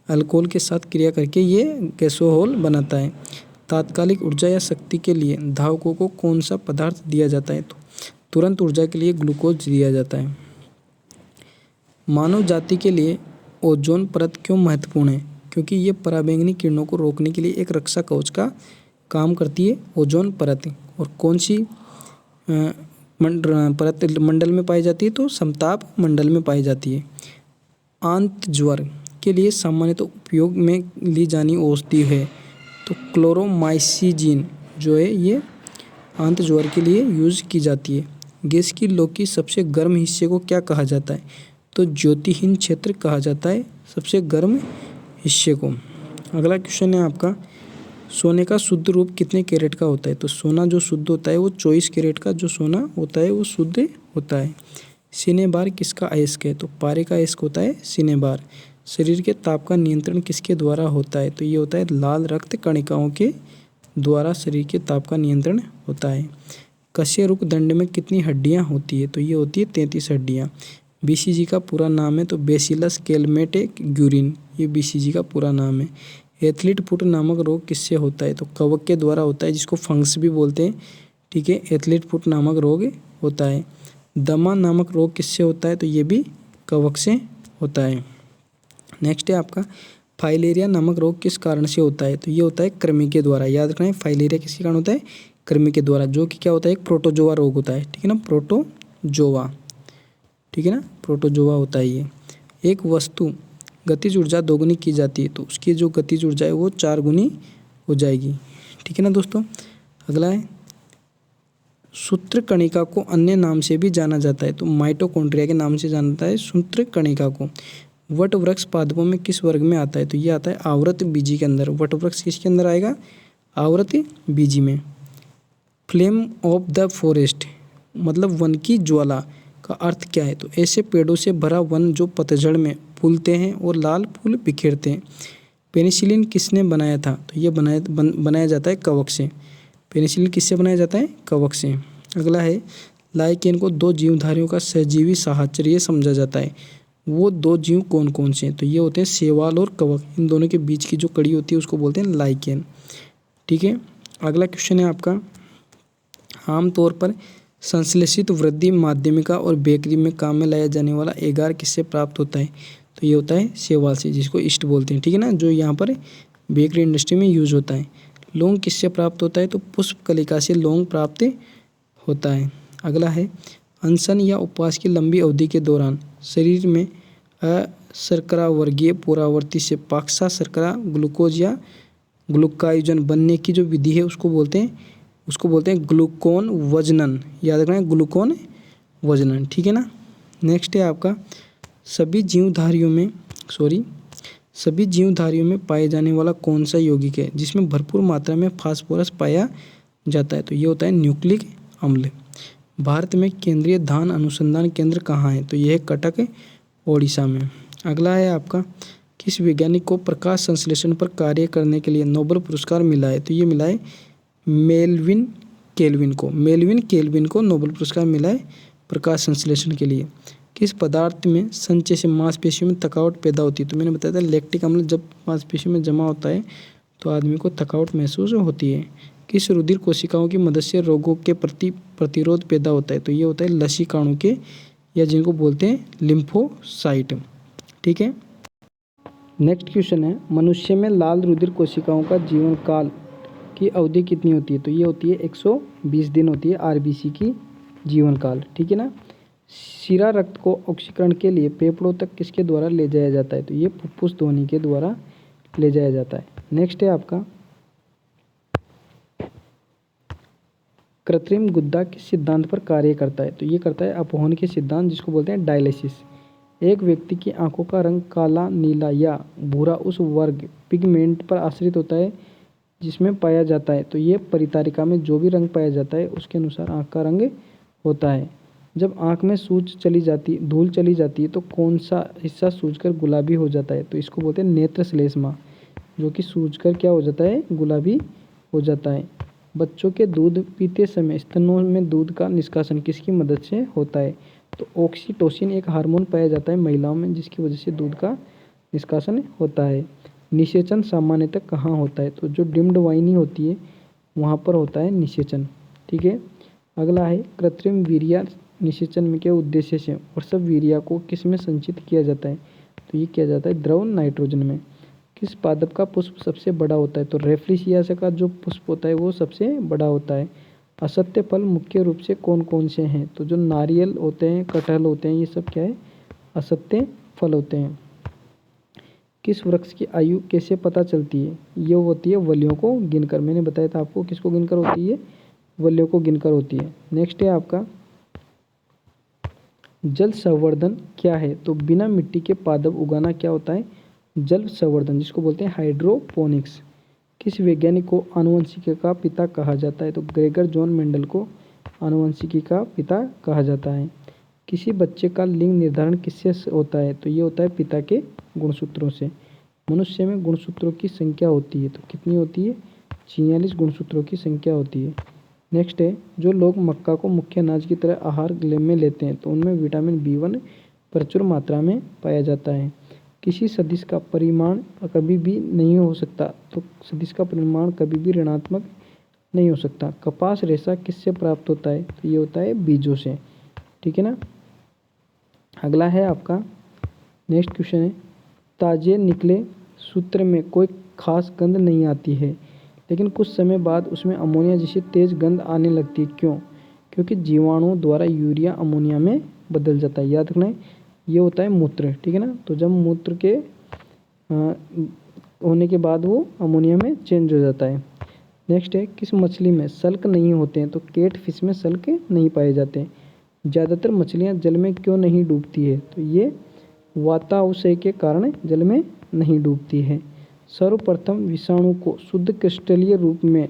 Speaker 1: अल्कोहल के साथ क्रिया करके ये गैसोहोल बनाता है। तात्कालिक ऊर्जा या शक्ति के लिए धावकों को कौन सा पदार्थ दिया जाता है? तो तुरंत ऊर्जा के लिए ग्लूकोज दिया जाता है। मानव जाति के लिए ओजोन परत क्यों महत्वपूर्ण है? क्योंकि ये पराबैंगनी किरणों को रोकने के लिए एक रक्षा कवच का काम करती है ओजोन परत। और कौन सी परत मंडल में पाई जाती है? तो समताप मंडल में पाई जाती है। आंत ज्वर के लिए सामान्यतः उपयोग में ली जानी औषधि है? तो क्लोरोमाइसिजिन जो है ये आंत ज्वर के लिए यूज़ की जाती है। गैस की लौ की सबसे गर्म हिस्से को क्या कहा जाता है? तो ज्योतिहीन क्षेत्र कहा जाता है सबसे गर्म हिस्से को। अगला क्वेश्चन है आपका, सोने का शुद्ध रूप कितने कैरेट का होता है? तो सोना जो शुद्ध होता है वो 24 कैरेट का जो सोना होता है वो शुद्ध होता है। सिनेबार किसका अयस्क है? तो पारे का अयस्क होता है सिनेबार। शरीर के ताप का नियंत्रण किसके द्वारा होता है? तो ये होता है लाल रक्त कणिकाओं के द्वारा शरीर के ताप का नियंत्रण होता है। कशेरुक दंड में कितनी हड्डियां होती है? तो ये होती है 33 हड्डियां। बीसीजी का पूरा नाम है तो बेसिलस कैलमेटे-ग्यूरिन, ये बीसीजी का पूरा नाम है। एथलीट फुट नामक रोग किससे होता है? तो कवक के द्वारा होता है जिसको फंगस भी बोलते हैं। ठीक है, एथलीट फुट नामक रोग होता है। दमा नामक रोग किससे होता है? तो ये भी कवक से होता है। नेक्स्ट है आपका, फाइलेरिया नामक रोग किस कारण से होता है? तो ये होता है कृमि के द्वारा। याद रखना है फाइलेरिया किसके कारण होता है? कृमि के द्वारा, जो कि क्या होता है एक प्रोटोजोआ रोग होता है। ठीक है ना, प्रोटोजोआ। ठीक है ना, प्रोटोजोआ होता है ये। एक वस्तु गतिज ऊर्जा दोगुनी की जाती है तो उसकी जो गतिज ऊर्जा है वो 4 गुनी हो जाएगी। ठीक है ना दोस्तों, अगला है, सूत्र कणिका को अन्य नाम से भी जाना जाता है तो माइटोकॉन्ड्रिया के नाम से जानता है सूत्र कणिका को। वट वृक्ष पादपों में किस वर्ग में आता है? तो ये आता है आवृत बीजी के अंदर। वट वृक्ष किसके अंदर आएगा? आवृत बीजी में। फ्लेम ऑफ द फॉरेस्ट मतलब वन की ज्वाला का अर्थ क्या है? तो ऐसे पेड़ों से भरा वन जो पतझड़ में फूलते हैं और लाल फूल बिखेरते हैं। पेनिसिलिन किसने बनाया था? तो ये बनाया जाता है कवक से। पेनिसिलिन किससे बनाया जाता है? कवक से। अगला है, लाइकेन को 2 जीवधारियों का सहजीवी साहचर्य समझा जाता है। वो 2 जीव कौन कौन से हैं? तो ये होते हैं शैवाल और कवक। इन दोनों के बीच की जो कड़ी होती है उसको बोलते हैं लाइकेन। ठीक है, अगला क्वेश्चन है आपका, आमतौर पर संश्लेषित वृद्धि माध्यमिका और बेकरी में काम में लाया जाने वाला एगार किससे प्राप्त होता है? तो ये होता है शैवाल से, जिसको ईस्ट बोलते हैं। ठीक है ना, जो यहाँ पर बेकरी इंडस्ट्री में यूज होता है। लौंग किससे प्राप्त होता है? तो पुष्प कलिका से लौंग प्राप्त होता है। अगला है, अनशन या उपवास की लंबी अवधि के दौरान शरीर में अशर्करा वर्गीय पुरावर्ती से पाक्सा शर्करा ग्लूकोज या ग्लूकायोजन बनने की जो विधि है उसको बोलते हैं ग्लूकोन वजनन। याद रखना है ग्लूकोन वजनन। ठीक है ना, नेक्स्ट है आपका, सभी जीवधारियों में पाए जाने वाला कौन सा यौगिक है जिसमें भरपूर मात्रा में फास्फोरस पाया जाता है? तो ये होता है न्यूक्लिक अम्ल। भारत में केंद्रीय धान अनुसंधान केंद्र कहाँ है? तो यह है कटक, ओडिशा में। अगला है आपका, किस वैज्ञानिक को प्रकाश संश्लेषण पर कार्य करने के लिए नोबेल पुरस्कार मिला है? तो ये मिला है मेलविन केल्विन को नोबेल पुरस्कार मिला है प्रकाश संश्लेषण के लिए। किस पदार्थ में संचय से मांसपेशियों में थकावट पैदा होती है? तो मैंने बताया था लैक्टिक अम्ल जब मांसपेशियों में जमा होता है तो आदमी को थकावट महसूस होती है। किस रुधिर कोशिकाओं की मदद से रोगों के प्रति प्रतिरोध पैदा होता है? तो ये होता है लसीकाणु के, या जिनको बोलते हैं लिम्फोसाइट। ठीक है, नेक्स्ट क्वेश्चन है, मनुष्य में लाल रुधिर कोशिकाओं का जीवन काल की अवधि कितनी होती है? तो ये होती है 120 दिन होती है आरबीसी की जीवन काल। ठीक है ना, शिरा रक्त को ऑक्सीकरण के लिए फेफड़ों तक किसके द्वारा ले जाया जाता है? तो ये फुफ्फुस ध्वनि के द्वारा ले जाया जाता है। नेक्स्ट है आपका, कृत्रिम गुद्दा किस सिद्धांत पर कार्य करता है? तो ये करता है अपहरण के सिद्धांत, जिसको बोलते हैं डायलिसिस। एक व्यक्ति की आंखों का रंग काला, नीला या भूरा उस वर्ग पिगमेंट पर आश्रित होता है जिसमें पाया जाता है। तो ये परितारिका में जो भी रंग पाया जाता है उसके अनुसार आंख का रंग होता है। जब आंख में धूल चली जाती है तो कौन सा हिस्सा सूजकर गुलाबी हो जाता है? तो इसको बोलते हैं नेत्र श्लेष्मा, जो कि सूजकर क्या हो जाता है? गुलाबी हो जाता है। बच्चों के दूध पीते समय स्तनों में दूध का निष्कासन किसकी मदद से होता है? तो ऑक्सीटोसिन एक हार्मोन पाया जाता है महिलाओं में जिसकी वजह से दूध का निष्कासन होता है। निषेचन सामान्यतः कहाँ होता है? तो जो डिम्ड वाहिनी होती है वहाँ पर होता है निषेचन। ठीक है। अगला है कृत्रिम वीर्य निषेचन में के उद्देश्य से प्रसव वीर्य को किस में संचित किया जाता है? तो ये किया जाता है द्रव नाइट्रोजन में। किस पादप का पुष्प सबसे बड़ा होता है? तो रेफ्रिशियासा का जो पुष्प होता है वो सबसे बड़ा होता है। असत्य फल मुख्य रूप से कौन कौन से हैं? तो जो नारियल होते हैं, कटहल होते हैं, ये सब क्या है? असत्य फल होते हैं। किस वृक्ष की आयु कैसे पता चलती है? ये होती है वलियों को गिनकर। मैंने बताया था आपको किसको गिनकर होती है? वलियों को गिनकर होती है। नेक्स्ट है आपका जल संवर्धन क्या है? तो बिना मिट्टी के पादप उगाना क्या होता है? जल संवर्धन, जिसको बोलते हैं हाइड्रोपोनिक्स। किस वैज्ञानिक को आनुवंशिकी का पिता कहा जाता है? तो ग्रेगर जॉन मेंडल को आनुवंशिकी का पिता कहा जाता है। किसी बच्चे का लिंग निर्धारण किससे होता है? तो ये होता है पिता के गुणसूत्रों से। मनुष्य में गुणसूत्रों की संख्या होती है, तो कितनी होती है? 46 गुणसूत्रों की संख्या होती है। नेक्स्ट है जो लोग मक्का को मुख्य अनाज की तरह आहार में लेते हैं तो उनमें विटामिन B1 प्रचुर मात्रा में पाया जाता है। किसी सदिश का परिमाण कभी भी नहीं हो सकता, तो सदिश का परिमाण कभी भी ऋणात्मक नहीं हो सकता। कपास रेशा किससे प्राप्त होता है? तो ये होता है बीजों से। ठीक है ना। अगला है आपका नेक्स्ट क्वेश्चन है ताजे निकले सूत्र में कोई खास गंध नहीं आती है लेकिन कुछ समय बाद उसमें अमोनिया जैसी तेज गंध आने लगती है, क्यों? क्योंकि जीवाणुओं द्वारा यूरिया अमोनिया में बदल जाता है। याद रखना है ये होता है मूत्र। ठीक है ना। तो जब मूत्र के होने के बाद वो अमोनिया में चेंज हो जाता है। नेक्स्ट है किस मछली में सल्क नहीं होते हैं? तो कैट फिश में सल्क नहीं पाए जाते हैं। ज़्यादातर मछलियाँ जल में क्यों नहीं डूबती है? तो ये वातावशय के कारण जल में नहीं डूबती है। सर्वप्रथम विषाणु को शुद्ध क्रिस्टलीय रूप में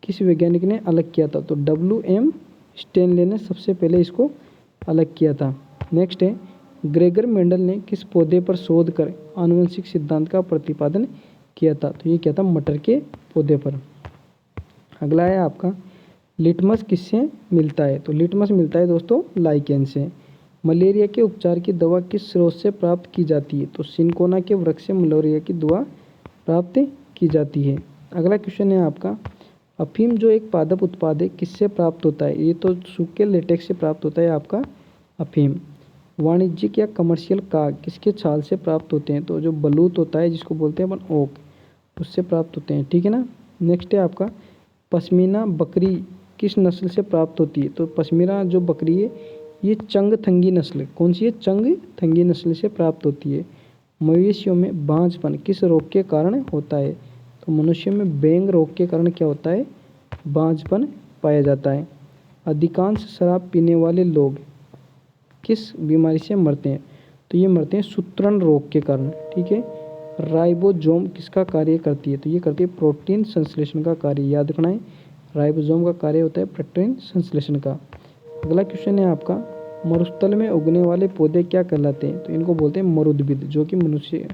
Speaker 1: किस वैज्ञानिक ने अलग किया था? तो WM स्टेनले ने सबसे पहले इसको अलग किया था। नेक्स्ट है ग्रेगर मेंडल ने किस पौधे पर शोध कर आनुवंशिक सिद्धांत का प्रतिपादन किया था? तो ये किया था मटर के पौधे पर। अगला है आपका लिटमस किससे मिलता है? तो लिटमस मिलता है दोस्तों लाइकेन से। मलेरिया के उपचार की दवा किस स्रोत से प्राप्त की जाती है? तो सिनकोना के वृक्ष से मलेरिया की दवा प्राप्त की जाती है। अगला क्वेश्चन है आपका अफीम जो एक पादप उत्पाद है किससे प्राप्त होता है? ये तो सूखे लेटेक्स से प्राप्त होता है आपका अफीम। वाणिज्यिक या कमर्शियल काग किसके छाल से प्राप्त होते हैं? तो जो बलूत होता है जिसको बोलते हैं अपन ओक, उससे प्राप्त होते हैं। ठीक है ना। नेक्स्ट है आपका पश्मीना बकरी किस नस्ल से प्राप्त होती है? तो पश्मीना जो बकरी है ये चंगथंगी नस्ल, कौन सी है? चंगथंगी नस्ल से प्राप्त होती है। मवेशियों में बांझपन किस रोग के कारण होता है? तो मनुष्यों में बैंग रोग के कारण क्या होता है? बांझपन पाया जाता है। अधिकांश शराब पीने वाले लोग किस बीमारी से मरते हैं? तो ये मरते हैं सूत्रण रोग के कारण। ठीक है। राइबोसोम किसका कार्य करती है? तो ये करती है प्रोटीन संश्लेषण का कार्य। याद रखना है राइबोसोम का कार्य होता है प्रोटीन संश्लेषण का। अगला क्वेश्चन है आपका मरुस्थल में उगने वाले पौधे क्या कहलाते हैं? तो इनको बोलते हैं मरुद्भिद, जो कि मनुष्य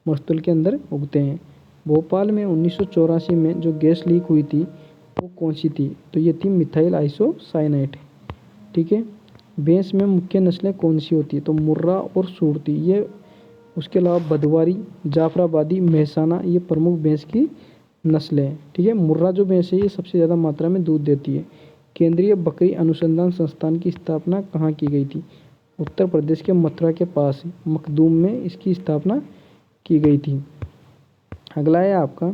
Speaker 1: मरुस्थल के अंदर उगते हैं। भोपाल में 1984 में जो गैस लीक हुई थी वो कौन सी थी? तो ये थी मिथाइल आइसोसाइनेट। ठीक है। भैंस में मुख्य नस्लें कौन सी होती है? तो मुर्रा और सूरती। ये उसके अलावा भदवारी, जाफराबादी, मेहसाना ये प्रमुख भैंस की नस्लें हैं। ठीक है। मुर्रा जो भैंस है ये सबसे ज़्यादा मात्रा में दूध देती है। केंद्रीय बकरी अनुसंधान संस्थान की स्थापना कहाँ की गई थी? उत्तर प्रदेश के मथुरा के पास मखदूम में इसकी स्थापना की गई थी। अगला है आपका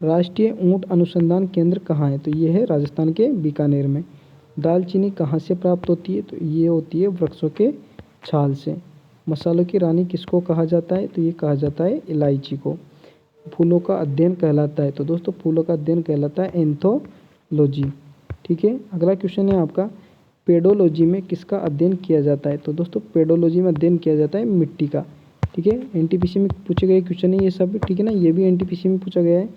Speaker 1: राष्ट्रीय ऊंट अनुसंधान केंद्र कहाँ है? तो ये है राजस्थान के बीकानेर में। दालचीनी कहाँ से प्राप्त होती है? तो ये होती है वृक्षों के छाल से। मसालों की रानी किसको कहा जाता है? तो ये कहा जाता है इलायची को। फूलों का अध्ययन कहलाता है? तो दोस्तों फूलों का अध्ययन कहलाता है एंथोलॉजी। ठीक है। अगला क्वेश्चन है आपका पेडोलॉजी में किसका अध्ययन किया जाता है? तो दोस्तों पेडोलॉजी में अध्ययन किया जाता है मिट्टी का। ठीक है, एनटीपीसी में पूछे गए क्वेश्चन है ये सब। ठीक है ना, ये भी एनटीपीसी में पूछा गया है।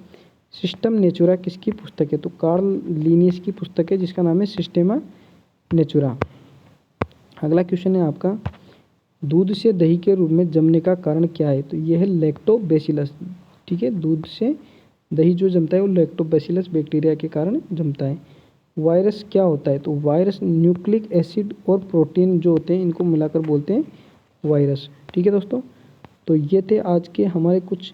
Speaker 1: सिस्टम नेचुरा किसकी पुस्तक है? तो कार्ल लिनियस की पुस्तक है जिसका नाम है सिस्टेमा नेचुरा। अगला क्वेश्चन है आपका, दूध से दही के रूप में जमने का कारण क्या है? तो यह है लैक्टोबैसिलस। ठीक है, दूध से दही जो जमता है वो लैक्टोबैसिलस बैक्टीरिया के कारण जमता है। वायरस क्या होता है? तो वायरस न्यूक्लिक एसिड और प्रोटीन जो होते हैं इनको मिलाकर बोलते हैं वायरस। ठीक है दोस्तों, तो ये थे आज के हमारे कुछ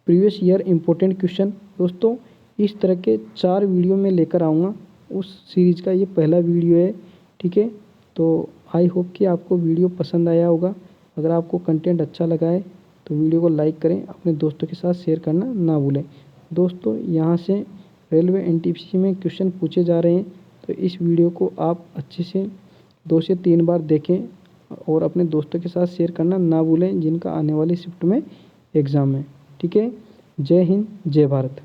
Speaker 1: प्रीवियस ईयर इम्पोर्टेंट क्वेश्चन। दोस्तों इस तरह के 4 वीडियो में लेकर आऊँगा, उस सीरीज़ का ये पहला वीडियो है। ठीक है, तो आई होप कि आपको वीडियो पसंद आया होगा। अगर आपको कंटेंट अच्छा लगा है तो वीडियो को लाइक करें, अपने दोस्तों के साथ शेयर करना ना भूलें। दोस्तों यहाँ से रेलवे एनटीपीसी में क्वेश्चन पूछे जा रहे हैं, तो इस वीडियो को आप अच्छे से 2 से 3 बार देखें और अपने दोस्तों के साथ शेयर करना ना भूलें जिनका आने वाली शिफ्ट में एग्ज़ाम है। ठीक है, जय हिंद, जय भारत।